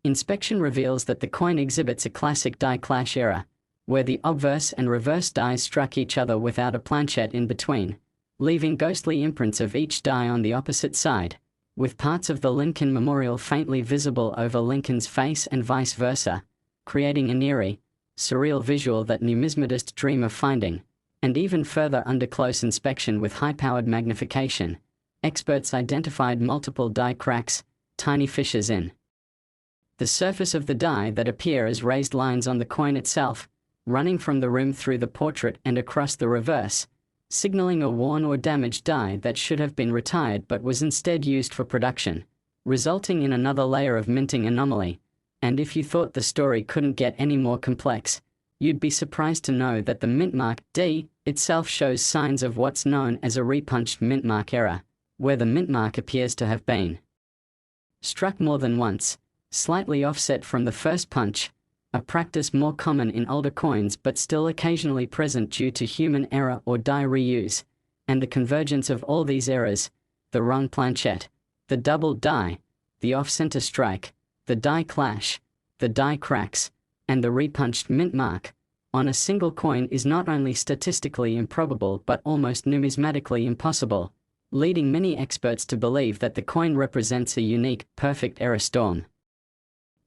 inspection reveals that the coin exhibits a classic die clash error, where the obverse and reverse dies struck each other without a planchette in between, leaving ghostly imprints of each die on the opposite side, with parts of the Lincoln Memorial faintly visible over Lincoln's face and vice versa, creating an eerie, surreal visual that numismatists dream of finding. And even further under close inspection with high-powered magnification, experts identified multiple die cracks, tiny fissures in the surface of the die that appear as raised lines on the coin itself, running from the rim through the portrait and across the reverse, signaling a worn or damaged die that should have been retired but was instead used for production, resulting in another layer of minting anomaly. And if you thought the story couldn't get any more complex, you'd be surprised to know that the mint mark D itself shows signs of what's known as a repunched mint mark error, where the mint mark appears to have been struck more than once, slightly offset from the first punch, a practice more common in older coins but still occasionally present due to human error or die reuse. And the convergence of all these errors, the wrong planchette, the doubled die, the off-center strike, the die clash, the die cracks, and the repunched mint mark, on a single coin is not only statistically improbable but almost numismatically impossible, leading many experts to believe that the coin represents a unique, perfect error storm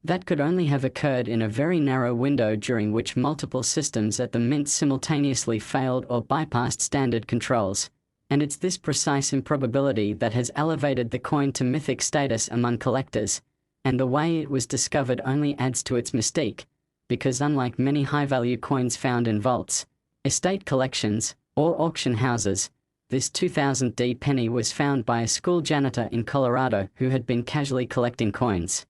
that could only have occurred in a very narrow window during which multiple systems at the mint simultaneously failed or bypassed standard controls. And it's this precise improbability that has elevated the coin to mythic status among collectors, and the way it was discovered only adds to its mystique, because unlike many high-value coins found in vaults, estate collections, or auction houses, this 2000 D penny was found by a school janitor in Colorado who had been casually collecting coins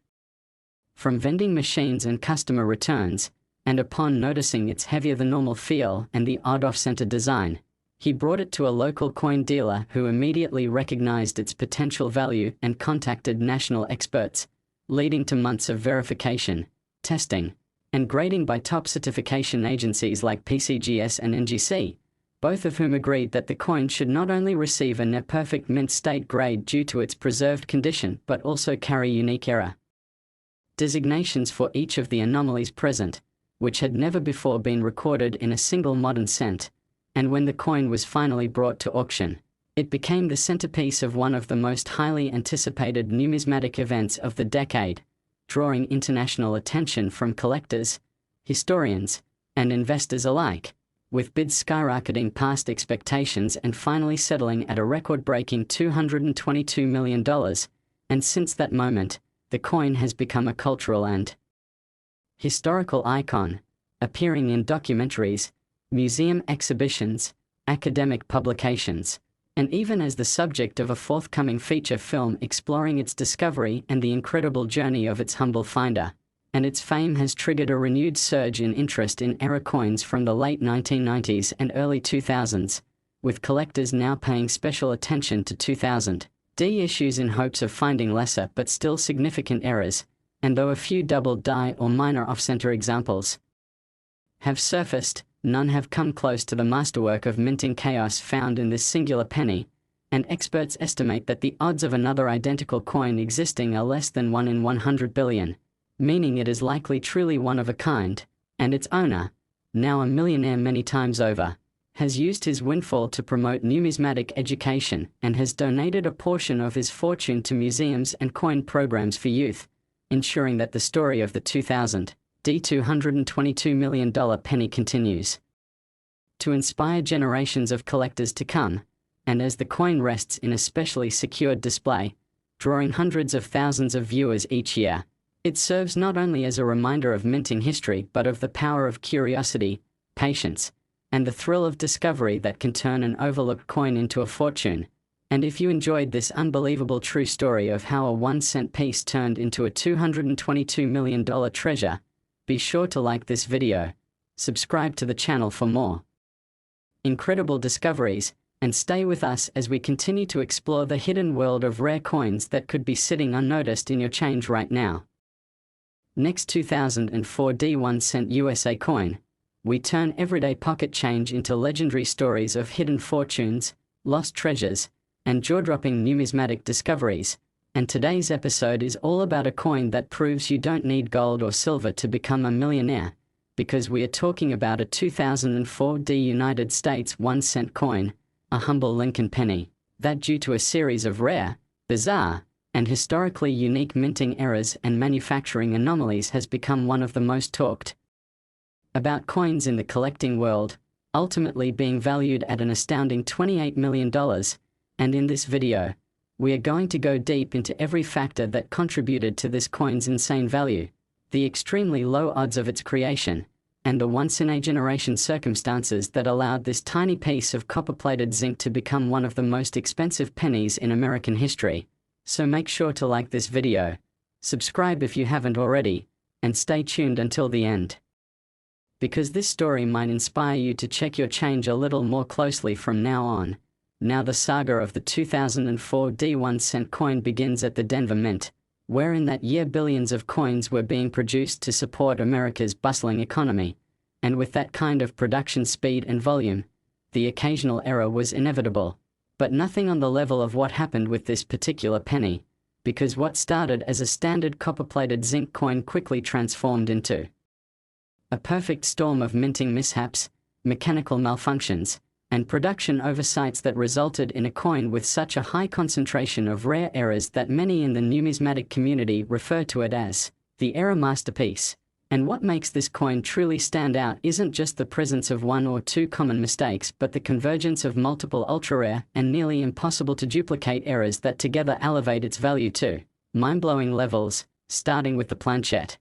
from vending machines and customer returns, and upon noticing its heavier-than-normal feel and the odd off-center design, he brought it to a local coin dealer who immediately recognized its potential value and contacted national experts, leading to months of verification, testing, and grading by top certification agencies like PCGS and NGC, both of whom agreed that the coin should not only receive a near-perfect mint state grade due to its preserved condition but also carry unique error designations for each of the anomalies present, which had never before been recorded in a single modern cent. And when the coin was finally brought to auction, it became the centerpiece of one of the most highly anticipated numismatic events of the decade, drawing international attention from collectors, historians, and investors alike, with bids skyrocketing past expectations and finally settling at a record-breaking $222 million. And since that moment, the coin has become a cultural and historical icon, appearing in documentaries, museum exhibitions, academic publications, and even as the subject of a forthcoming feature film exploring its discovery and the incredible journey of its humble finder. And its fame has triggered a renewed surge in interest in error coins from the late 1990s and early 2000s, with collectors now paying special attention to 2000 D issues in hopes of finding lesser but still significant errors. And though a few double die or minor off-center examples have surfaced, none have come close to the masterwork of minting chaos found in this singular penny, and experts estimate that the odds of another identical coin existing are less than 1 in 100 billion, meaning it is likely truly one of a kind, and its owner, now a millionaire many times over, has used his windfall to promote numismatic education and has donated a portion of his fortune to museums and coin programs for youth, ensuring that the story of the 2000 The $222 million penny continues to inspire generations of collectors to come, and as the coin rests in a specially secured display, drawing hundreds of thousands of viewers each year, it serves not only as a reminder of minting history but of the power of curiosity, patience, and the thrill of discovery that can turn an overlooked coin into a fortune. And if you enjoyed this unbelievable true story of how a 1-cent piece turned into a $222 million treasure, be sure to like this video, subscribe to the channel for more incredible discoveries, and stay with us as we continue to explore the hidden world of rare coins that could be sitting unnoticed in your change right now. Next 2004 1-cent USA coin, we turn everyday pocket change into legendary stories of hidden fortunes, lost treasures, and jaw-dropping numismatic discoveries. And today's episode is all about a coin that proves you don't need gold or silver to become a millionaire, because we are talking about a 2004 United States 1-cent coin, a humble Lincoln penny, that due to a series of rare, bizarre, and historically unique minting errors and manufacturing anomalies has become one of the most talked about coins in the collecting world, ultimately being valued at an astounding $28 million. And in this video, we are going to go deep into every factor that contributed to this coin's insane value, the extremely low odds of its creation, and the once-in-a-generation circumstances that allowed this tiny piece of copper-plated zinc to become one of the most expensive pennies in American history. So make sure to like this video, subscribe if you haven't already, and stay tuned until the end, because this story might inspire you to check your change a little more closely from now on. Now the saga of the 2004 1-cent coin begins at the Denver Mint, where in that year billions of coins were being produced to support America's bustling economy, and with that kind of production speed and volume, the occasional error was inevitable. But nothing on the level of what happened with this particular penny, because what started as a standard copper-plated zinc coin quickly transformed into a perfect storm of minting mishaps, mechanical malfunctions, and production oversights that resulted in a coin with such a high concentration of rare errors that many in the numismatic community refer to it as the error masterpiece. And what makes this coin truly stand out isn't just the presence of one or two common mistakes but the convergence of multiple ultra-rare and nearly impossible to duplicate errors that together elevate its value to mind-blowing levels, starting with the planchette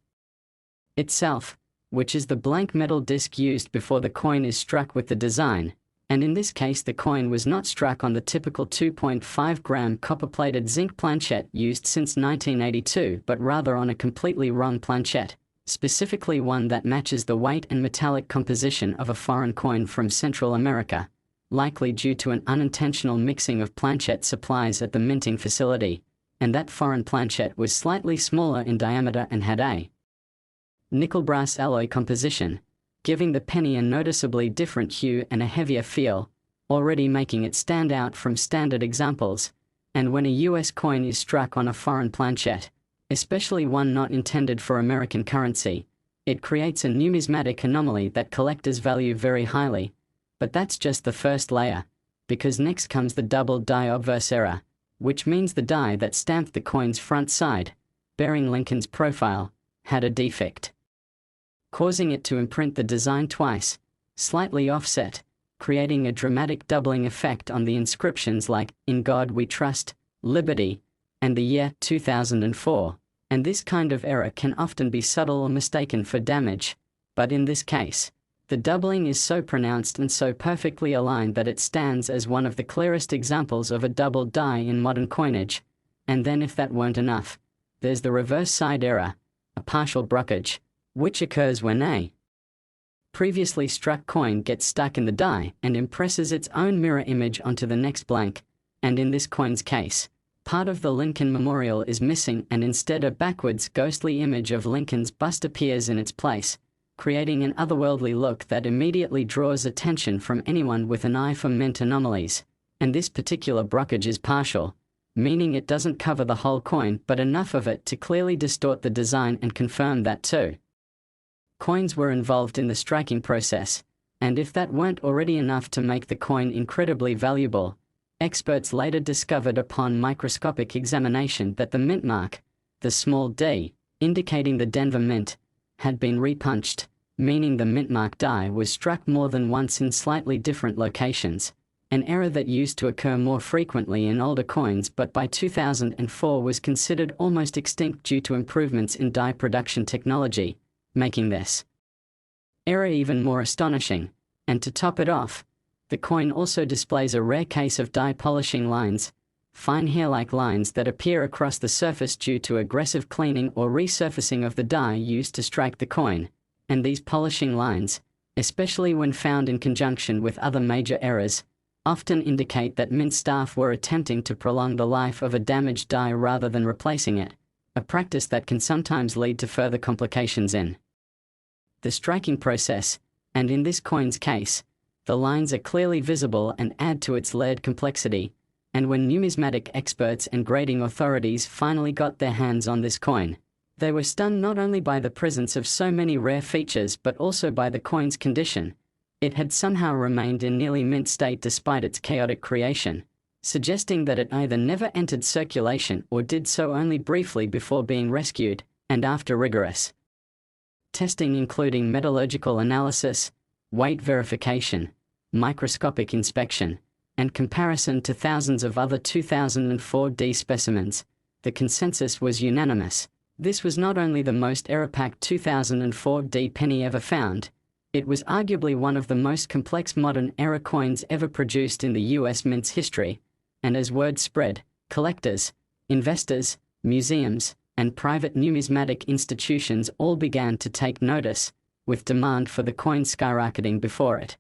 itself, which is the blank metal disc used before the coin is struck with the design. And in this case the coin was not struck on the typical 2.5-gram copper-plated zinc planchette used since 1982 but rather on a completely wrong planchette, specifically one that matches the weight and metallic composition of a foreign coin from Central America, likely due to an unintentional mixing of planchette supplies at the minting facility, and that foreign planchette was slightly smaller in diameter and had a nickel-brass alloy composition, giving the penny a noticeably different hue and a heavier feel, already making it stand out from standard examples. And when a US coin is struck on a foreign planchette, especially one not intended for American currency, it creates a numismatic anomaly that collectors value very highly. But that's just the first layer, because next comes the double die obverse error, which means the die that stamped the coin's front side, bearing Lincoln's profile, had a defect, causing it to imprint the design twice, slightly offset, creating a dramatic doubling effect on the inscriptions like, "In God We Trust," "Liberty," and the year 2004. And this kind of error can often be subtle or mistaken for damage, but in this case, the doubling is so pronounced and so perfectly aligned that it stands as one of the clearest examples of a double die in modern coinage. And then if that weren't enough, there's the reverse side error, a partial brokerage, which occurs when a previously struck coin gets stuck in the die and impresses its own mirror image onto the next blank. And in this coin's case, part of the Lincoln memorial is missing and instead a backwards ghostly image of Lincoln's bust appears in its place, creating an otherworldly look that immediately draws attention from anyone with an eye for mint anomalies. And this particular brokerage is partial, meaning it doesn't cover the whole coin but enough of it to clearly distort the design and confirm that two coins were involved in the striking process. And if that weren't already enough to make the coin incredibly valuable, experts later discovered upon microscopic examination that the mint mark, the small d, indicating the Denver Mint, had been repunched, meaning the mintmark die was struck more than once in slightly different locations, an error that used to occur more frequently in older coins but by 2004 was considered almost extinct due to improvements in die production technology, making this error even more astonishing. And to top it off, the coin also displays a rare case of die polishing lines, fine hair-like lines that appear across the surface due to aggressive cleaning or resurfacing of the die used to strike the coin, and these polishing lines, especially when found in conjunction with other major errors, often indicate that mint staff were attempting to prolong the life of a damaged die rather than replacing it, a practice that can sometimes lead to further complications in the striking process, and in this coin's case, the lines are clearly visible and add to its layered complexity, and when numismatic experts and grading authorities finally got their hands on this coin, they were stunned not only by the presence of so many rare features but also by the coin's condition. It had somehow remained in nearly mint state despite its chaotic creation, suggesting that it either never entered circulation or did so only briefly before being rescued, and after rigorous testing including metallurgical analysis, weight verification, microscopic inspection, and comparison to thousands of other 2004D specimens, the consensus was unanimous. This was not only the most error-packed 2004D penny ever found, it was arguably one of the most complex modern error coins ever produced in the US mint's history, and as word spread, collectors, investors, museums, and private numismatic institutions all began to take notice, with demand for the coin skyrocketing before it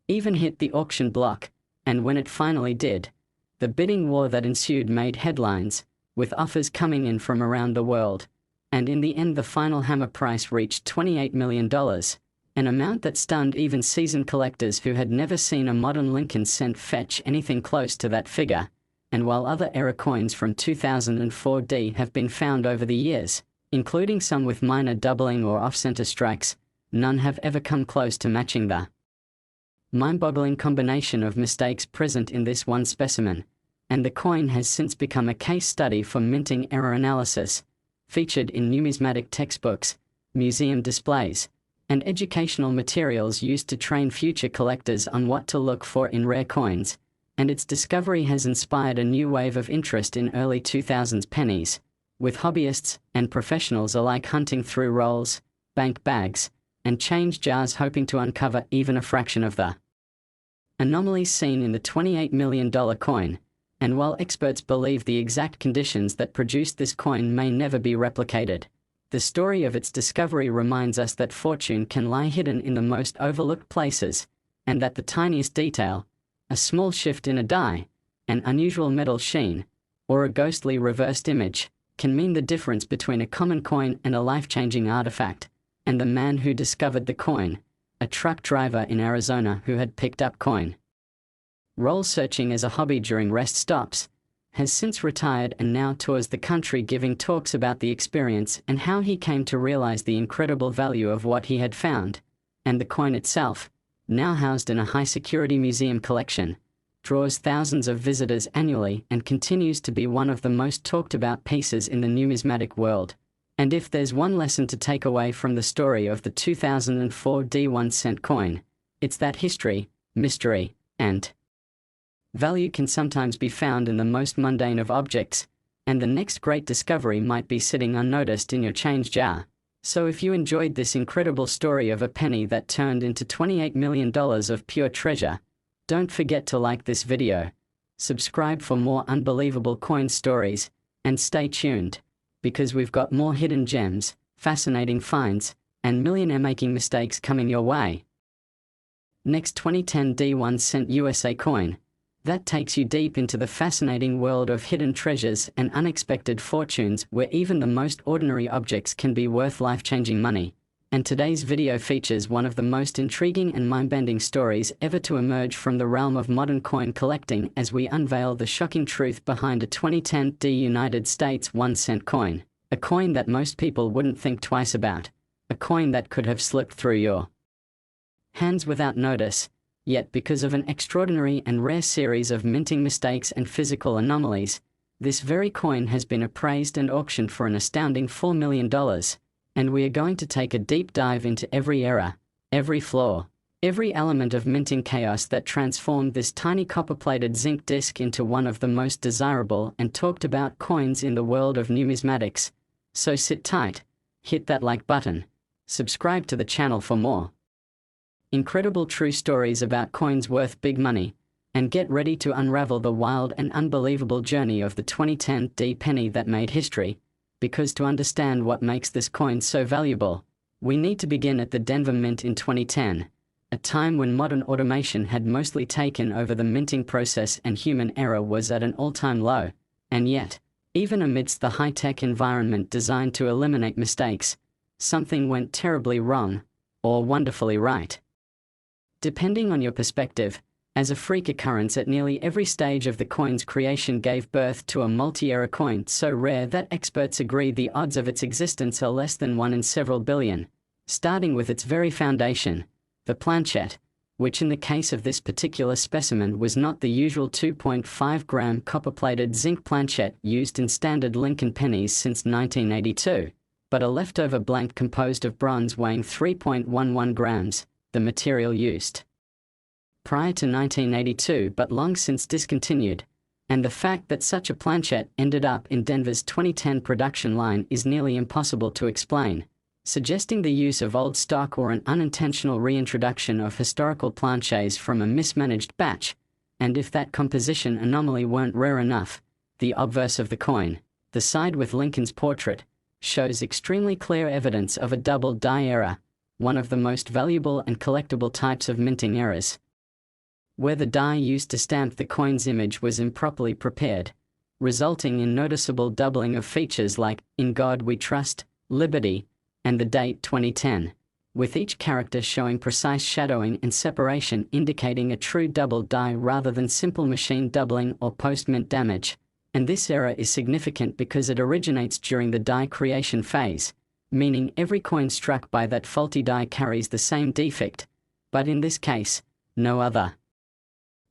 even hit the auction block, and when it finally did, the bidding war that ensued made headlines, with offers coming in from around the world, and in the end the final hammer price reached $28 million, an amount that stunned even seasoned collectors who had never seen a modern Lincoln cent fetch anything close to that figure. And while other error coins from 2004D have been found over the years, including some with minor doubling or off-center strikes, none have ever come close to matching the mind-boggling combination of mistakes present in this one specimen, and the coin has since become a case study for minting error analysis, featured in numismatic textbooks, museum displays, and educational materials used to train future collectors on what to look for in rare coins, and its discovery has inspired a new wave of interest in early 2000s pennies, with hobbyists and professionals alike hunting through rolls, bank bags, and change jars hoping to uncover even a fraction of the anomalies seen in the $28 million coin. And while experts believe the exact conditions that produced this coin may never be replicated, the story of its discovery reminds us that fortune can lie hidden in the most overlooked places, and that the tiniest detail, a small shift in a die, an unusual metal sheen, or a ghostly reversed image, can mean the difference between a common coin and a life-changing artifact. And the man who discovered the coin, a truck driver in Arizona who had picked up coin roll searching as a hobby during rest stops, has since retired and now tours the country giving talks about the experience and how he came to realize the incredible value of what he had found. And the coin itself, now housed in a high-security museum collection, draws thousands of visitors annually and continues to be one of the most talked-about pieces in the numismatic world. And if there's one lesson to take away from the story of the 2004 D1 cent coin, it's that history, mystery, and value can sometimes be found in the most mundane of objects, and the next great discovery might be sitting unnoticed in your change jar. So if you enjoyed this incredible story of a penny that turned into $28 million of pure treasure, don't forget to like this video, subscribe for more unbelievable coin stories, and stay tuned, because we've got more hidden gems, fascinating finds, and millionaire-making mistakes coming your way. Next, 2010 D1 cent USA coin. That takes you deep into the fascinating world of hidden treasures and unexpected fortunes where even the most ordinary objects can be worth life-changing money. And today's video features one of the most intriguing and mind-bending stories ever to emerge from the realm of modern coin collecting as we unveil the shocking truth behind a 2010 D United States 1 cent coin. A coin that most people wouldn't think twice about. A coin that could have slipped through your hands without notice. Yet because of an extraordinary and rare series of minting mistakes and physical anomalies, this very coin has been appraised and auctioned for an astounding $4 million. And we are going to take a deep dive into every error, every flaw, every element of minting chaos that transformed this tiny copper-plated zinc disc into one of the most desirable and talked about coins in the world of numismatics. So sit tight, hit that like button, subscribe to the channel for more incredible true stories about coins worth big money, and get ready to unravel the wild and unbelievable journey of the 2010 D penny that made history. Because to understand what makes this coin so valuable, we need to begin at the Denver Mint in 2010, a time when modern automation had mostly taken over the minting process and human error was at an all-time low. And yet, even amidst the high-tech environment designed to eliminate mistakes, something went terribly wrong, or wonderfully right. Depending on your perspective, as a freak occurrence at nearly every stage of the coin's creation gave birth to a multi-era coin so rare that experts agree the odds of its existence are less than 1 in several billion, starting with its very foundation, the planchette, which in the case of this particular specimen was not the usual 2.5-gram copper-plated zinc planchette used in standard Lincoln pennies since 1982, but a leftover blank composed of bronze weighing 3.11 grams, the material used prior to 1982 but long since discontinued, and the fact that such a planchette ended up in Denver's 2010 production line is nearly impossible to explain, suggesting the use of old stock or an unintentional reintroduction of historical planchets from a mismanaged batch. And if that composition anomaly weren't rare enough, the obverse of the coin, the side with Lincoln's portrait, shows extremely clear evidence of a double die error, one of the most valuable and collectible types of minting errors, where the die used to stamp the coin's image was improperly prepared, resulting in noticeable doubling of features like "In God We Trust," "Liberty," and the date 2010, with each character showing precise shadowing and separation indicating a true double die rather than simple machine doubling or post-mint damage. And this error is significant because it originates during the die creation phase, meaning every coin struck by that faulty die carries the same defect, but in this case, no other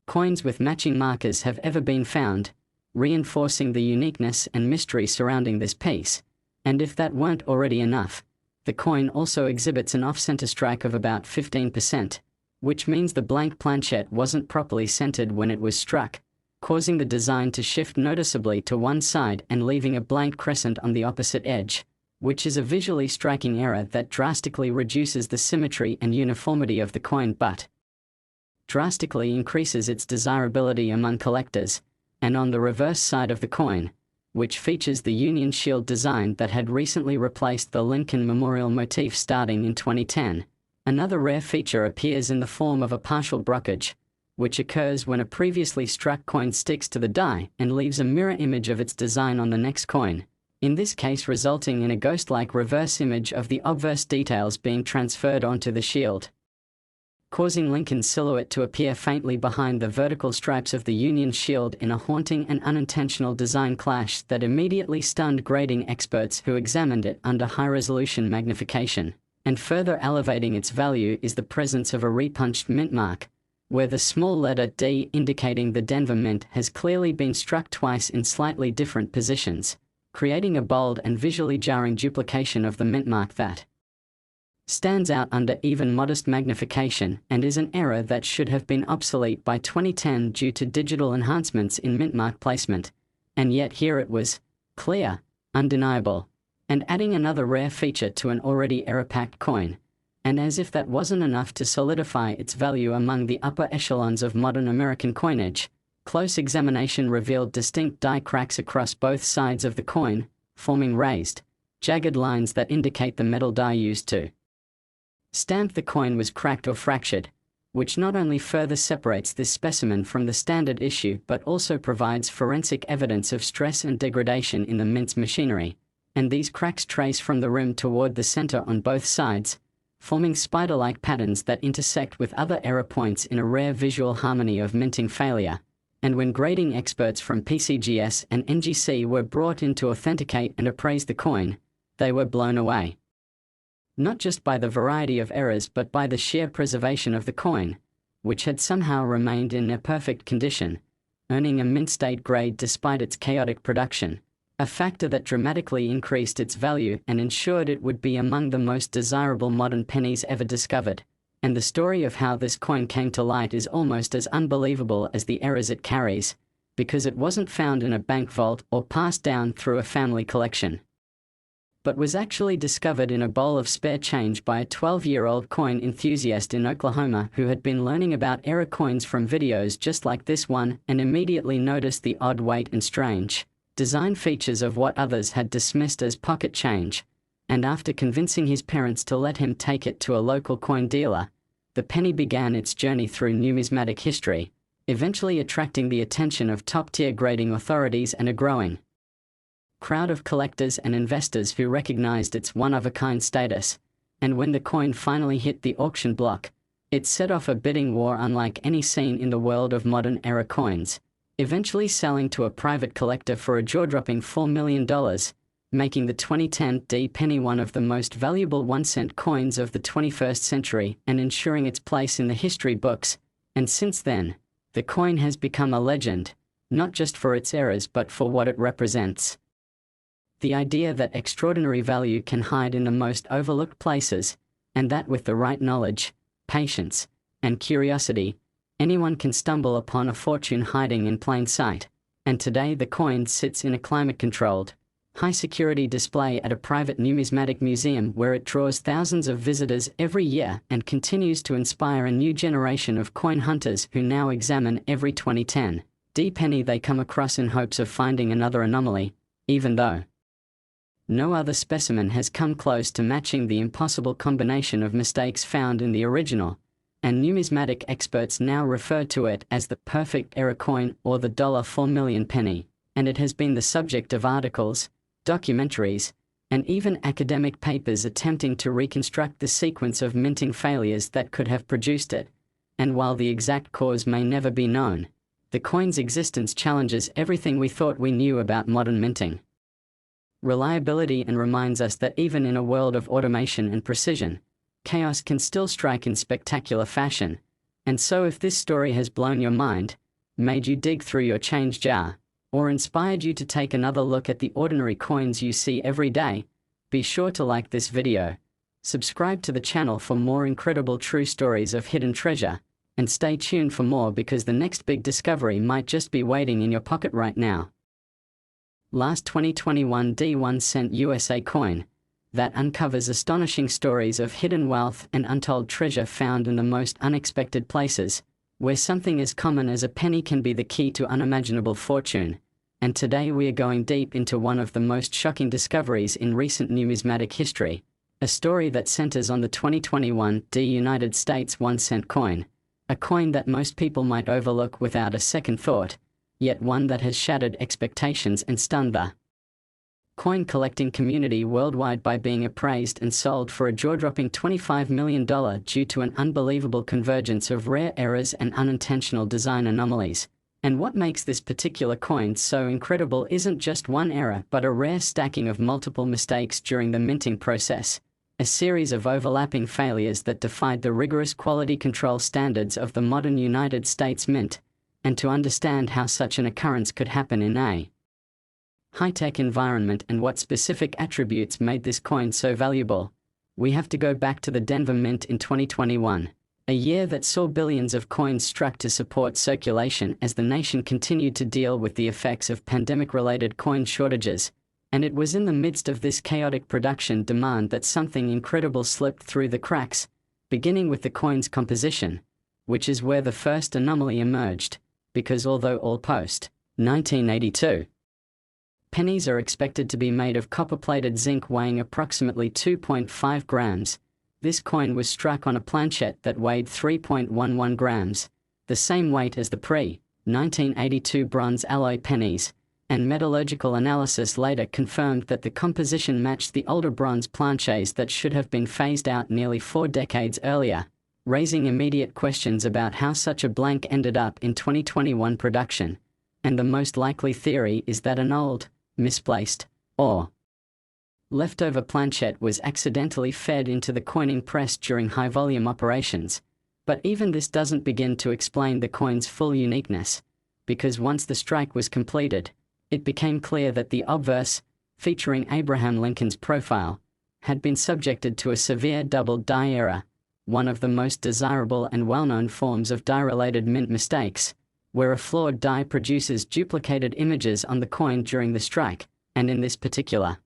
coins with matching markers have ever been found, reinforcing the uniqueness and mystery surrounding this piece. And if that weren't already enough, the coin also exhibits an off-center strike of about 15%, which means the blank planchette wasn't properly centered when it was struck, causing the design to shift noticeably to one side and leaving a blank crescent on the opposite edge, which is a visually striking error that drastically reduces the symmetry and uniformity of the coin but drastically increases its desirability among collectors. And on the reverse side of the coin, which features the Union Shield design that had recently replaced the Lincoln Memorial motif starting in 2010, another rare feature appears in the form of a partial brokerage, which occurs when a previously struck coin sticks to the die and leaves a mirror image of its design on the next coin, in this case resulting in a ghost-like reverse image of the obverse details being transferred onto the shield, causing Lincoln's silhouette to appear faintly behind the vertical stripes of the Union Shield in a haunting and unintentional design clash that immediately stunned grading experts who examined it under high-resolution magnification. And further elevating its value is the presence of a repunched mint mark, where the small letter D indicating the Denver Mint has clearly been struck twice in slightly different positions, creating a bold and visually jarring duplication of the mint mark that stands out under even modest magnification and is an error that should have been obsolete by 2010 due to digital enhancements in mint mark placement. And yet here it was, clear, undeniable, and adding another rare feature to an already error-packed coin. And as if that wasn't enough to solidify its value among the upper echelons of modern American coinage, close examination revealed distinct die cracks across both sides of the coin, forming raised, jagged lines that indicate the metal die used to stamp the coin was cracked or fractured, which not only further separates this specimen from the standard issue but also provides forensic evidence of stress and degradation in the mint's machinery. And these cracks trace from the rim toward the center on both sides, forming spider-like patterns that intersect with other error points in a rare visual harmony of minting failure. And when grading experts from PCGS and NGC were brought in to authenticate and appraise the coin, they were blown away. Not just by the variety of errors but by the sheer preservation of the coin, which had somehow remained in near perfect condition, earning a mint state grade despite its chaotic production. a factor that dramatically increased its value and ensured it would be among the most desirable modern pennies ever discovered. And the story of how this coin came to light is almost as unbelievable as the errors it carries, because it wasn't found in a bank vault or passed down through a family collection, but was actually discovered in a bowl of spare change by a 12-year-old coin enthusiast in Oklahoma who had been learning about error coins from videos just like this one and immediately noticed the odd weight and strange design features of what others had dismissed as pocket change, and after convincing his parents to let him take it to a local coin dealer, the penny began its journey through numismatic history, eventually attracting the attention of top-tier grading authorities and a growing crowd of collectors and investors who recognized its one-of-a-kind status. And when the coin finally hit the auction block, it set off a bidding war unlike any seen in the world of modern era coins, eventually selling to a private collector for a jaw-dropping $4 million, making the 2010 D penny one of the most valuable 1-cent coins of the 21st century and ensuring its place in the history books. And since then, the coin has become a legend, not just for its errors but for what it represents. The idea that extraordinary value can hide in the most overlooked places, and that with the right knowledge, patience, and curiosity, anyone can stumble upon a fortune hiding in plain sight. And today the coin sits in a climate-controlled, high-security display at a private numismatic museum where it draws thousands of visitors every year and continues to inspire a new generation of coin hunters who now examine every 2010 D penny they come across in hopes of finding another anomaly, even though no other specimen has come close to matching the impossible combination of mistakes found in the original, and numismatic experts now refer to it as the perfect error coin or the $4 million penny, and it has been the subject of articles, documentaries, and even academic papers attempting to reconstruct the sequence of minting failures that could have produced it. And while the exact cause may never be known, the coin's existence challenges everything we thought we knew about modern minting reliability and reminds us that even in a world of automation and precision, chaos can still strike in spectacular fashion. And so if this story has blown your mind, made you dig through your change jar, or inspired you to take another look at the ordinary coins you see every day, be sure to like this video, subscribe to the channel for more incredible true stories of hidden treasure, and stay tuned for more because the next big discovery might just be waiting in your pocket right now. Last 2021 D1 cent USA coin that uncovers astonishing stories of hidden wealth and untold treasure found in the most unexpected places, where something as common as a penny can be the key to unimaginable fortune. And today we are going deep into one of the most shocking discoveries in recent numismatic history, a story that centers on the 2021 D United States 1-cent coin, a coin that most people might overlook without a second thought, yet one that has shattered expectations and stunned the coin collecting community worldwide by being appraised and sold for a jaw-dropping $25 million due to an unbelievable convergence of rare errors and unintentional design anomalies. And what makes this particular coin so incredible isn't just one error but a rare stacking of multiple mistakes during the minting process, a series of overlapping failures that defied the rigorous quality control standards of the modern United States Mint. And to understand how such an occurrence could happen in a high-tech environment and what specific attributes made this coin so valuable, we have to go back to the Denver Mint in 2021, a year that saw billions of coins struck to support circulation as the nation continued to deal with the effects of pandemic-related coin shortages. And it was in the midst of this chaotic production demand that something incredible slipped through the cracks, beginning with the coin's composition, which is where the first anomaly emerged. Because although all post-1982 pennies are expected to be made of copper-plated zinc weighing approximately 2.5 grams, this coin was struck on a planchette that weighed 3.11 grams, the same weight as the pre-1982 bronze alloy pennies, and metallurgical analysis later confirmed that the composition matched the older bronze planchets that should have been phased out nearly 4 decades earlier, raising immediate questions about how such a blank ended up in 2021 production. And the most likely theory is that an old, misplaced, or leftover planchette was accidentally fed into the coining press during high-volume operations. But even this doesn't begin to explain the coin's full uniqueness, because once the strike was completed, it became clear that the obverse, featuring Abraham Lincoln's profile, had been subjected to a severe double die error, one of the most desirable and well-known forms of die-related mint mistakes, where a flawed die produces duplicated images on the coin during the strike, and in this particular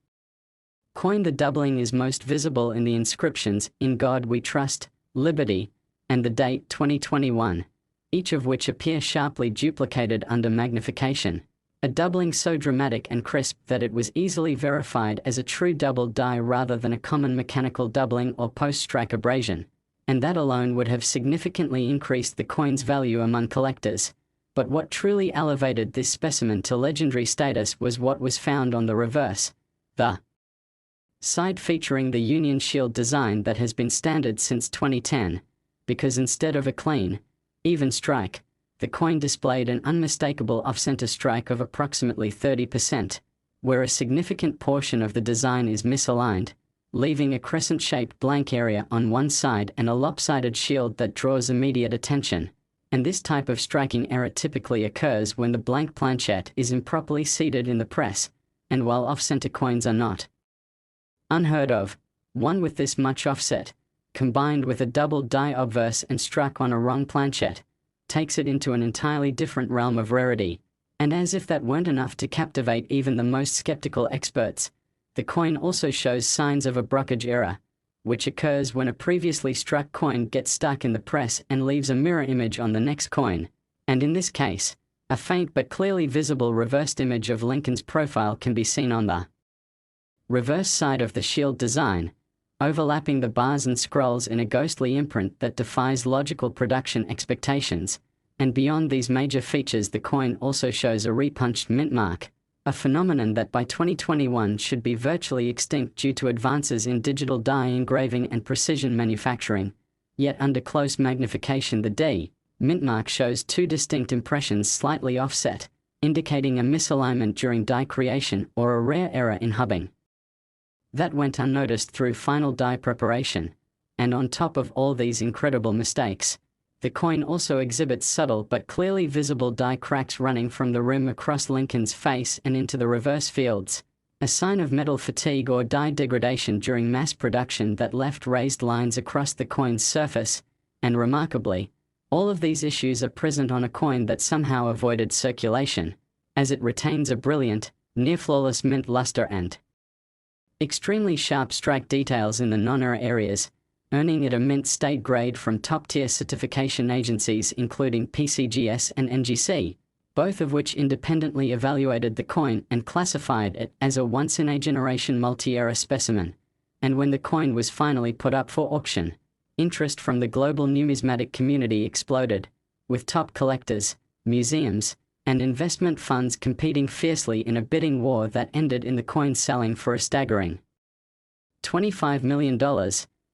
coin the doubling is most visible in the inscriptions "In God We Trust," "Liberty," and the date 2021, each of which appear sharply duplicated under magnification, a doubling so dramatic and crisp that it was easily verified as a true double die rather than a common mechanical doubling or post-strike abrasion, and that alone would have significantly increased the coin's value among collectors. But what truly elevated this specimen to legendary status was what was found on the reverse, the side featuring the Union Shield design that has been standard since 2010, because instead of a clean, even strike, the coin displayed an unmistakable off-center strike of approximately 30%, where a significant portion of the design is misaligned, leaving a crescent-shaped blank area on one side and a lopsided shield that draws immediate attention. And this type of striking error typically occurs when the blank planchette is improperly seated in the press, and while off-center coins are not unheard of, one with this much offset, combined with a double die obverse and struck on a wrong planchette, takes it into an entirely different realm of rarity. And as if that weren't enough to captivate even the most skeptical experts, the coin also shows signs of a brokerage error, which occurs when a previously struck coin gets stuck in the press and leaves a mirror image on the next coin, and in this case, a faint but clearly visible reversed image of Lincoln's profile can be seen on the reverse side of the shield design, overlapping the bars and scrolls in a ghostly imprint that defies logical production expectations, and beyond these major features the coin also shows a repunched mint mark, a phenomenon that by 2021 should be virtually extinct due to advances in digital die engraving and precision manufacturing. Yet under close magnification the D mint mark shows two distinct impressions slightly offset, indicating a misalignment during die creation or a rare error in hubbing that went unnoticed through final die preparation. And on top of all these incredible mistakes, the coin also exhibits subtle but clearly visible die cracks running from the rim across Lincoln's face and into the reverse fields, a sign of metal fatigue or die degradation during mass production that left raised lines across the coin's surface. And remarkably, all of these issues are present on a coin that somehow avoided circulation, as it retains a brilliant, near-flawless mint luster and extremely sharp strike details in the non-error areas, earning it a mint state grade from top-tier certification agencies including PCGS and NGC, both of which independently evaluated the coin and classified it as a once-in-a-generation multi-error specimen. And when the coin was finally put up for auction, interest from the global numismatic community exploded, with top collectors, museums, and investment funds competing fiercely in a bidding war that ended in the coin selling for a staggering $25 million,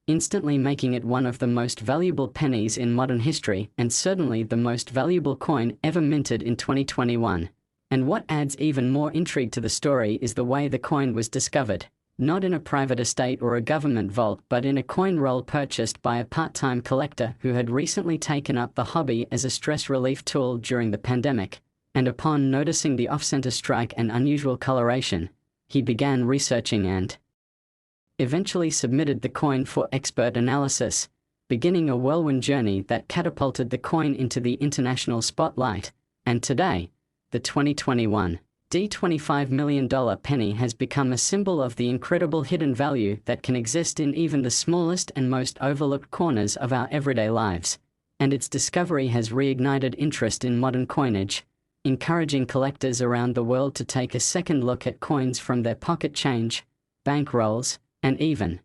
instantly making it one of the most valuable pennies in modern history and certainly the most valuable coin ever minted in 2021. And what adds even more intrigue to the story is the way the coin was discovered, not in a private estate or a government vault but in a coin roll purchased by a part-time collector who had recently taken up the hobby as a stress relief tool during the pandemic. And upon noticing the off-center strike and unusual coloration, he began researching and eventually submitted the coin for expert analysis, beginning a whirlwind journey that catapulted the coin into the international spotlight. And today, the 2021 $25 million penny has become a symbol of the incredible hidden value that can exist in even the smallest and most overlooked corners of our everyday lives. And its discovery has reignited interest in modern coinage, encouraging collectors around the world to take a second look at coins from their pocket change, bank rolls, and even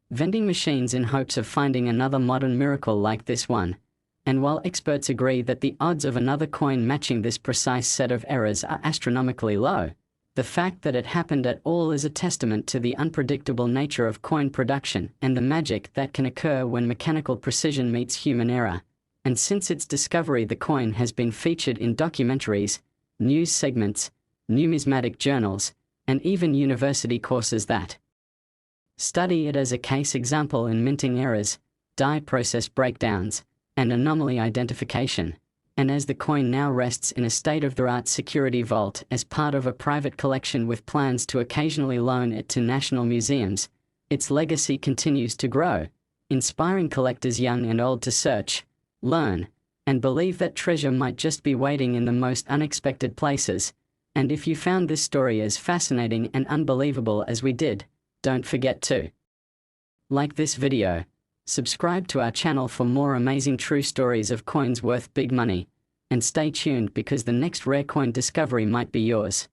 vending machines in hopes of finding another modern miracle like this one. And while experts agree that the odds of another coin matching this precise set of errors are astronomically low, the fact that it happened at all is a testament to the unpredictable nature of coin production and the magic that can occur when mechanical precision meets human error. And since its discovery, the coin has been featured in documentaries, news segments, numismatic journals, and even university courses that study it as a case example in minting errors, die process breakdowns, and anomaly identification. and as the coin now rests in a state-of-the-art security vault as part of a private collection with plans to occasionally loan it to national museums, its legacy continues to grow, inspiring collectors young and old to search, learn, and believe that treasure might just be waiting in the most unexpected places. And if you found this story as fascinating and unbelievable as we did, don't forget to like this video, subscribe to our channel for more amazing true stories of coins worth big money, and stay tuned because the next rare coin discovery might be yours.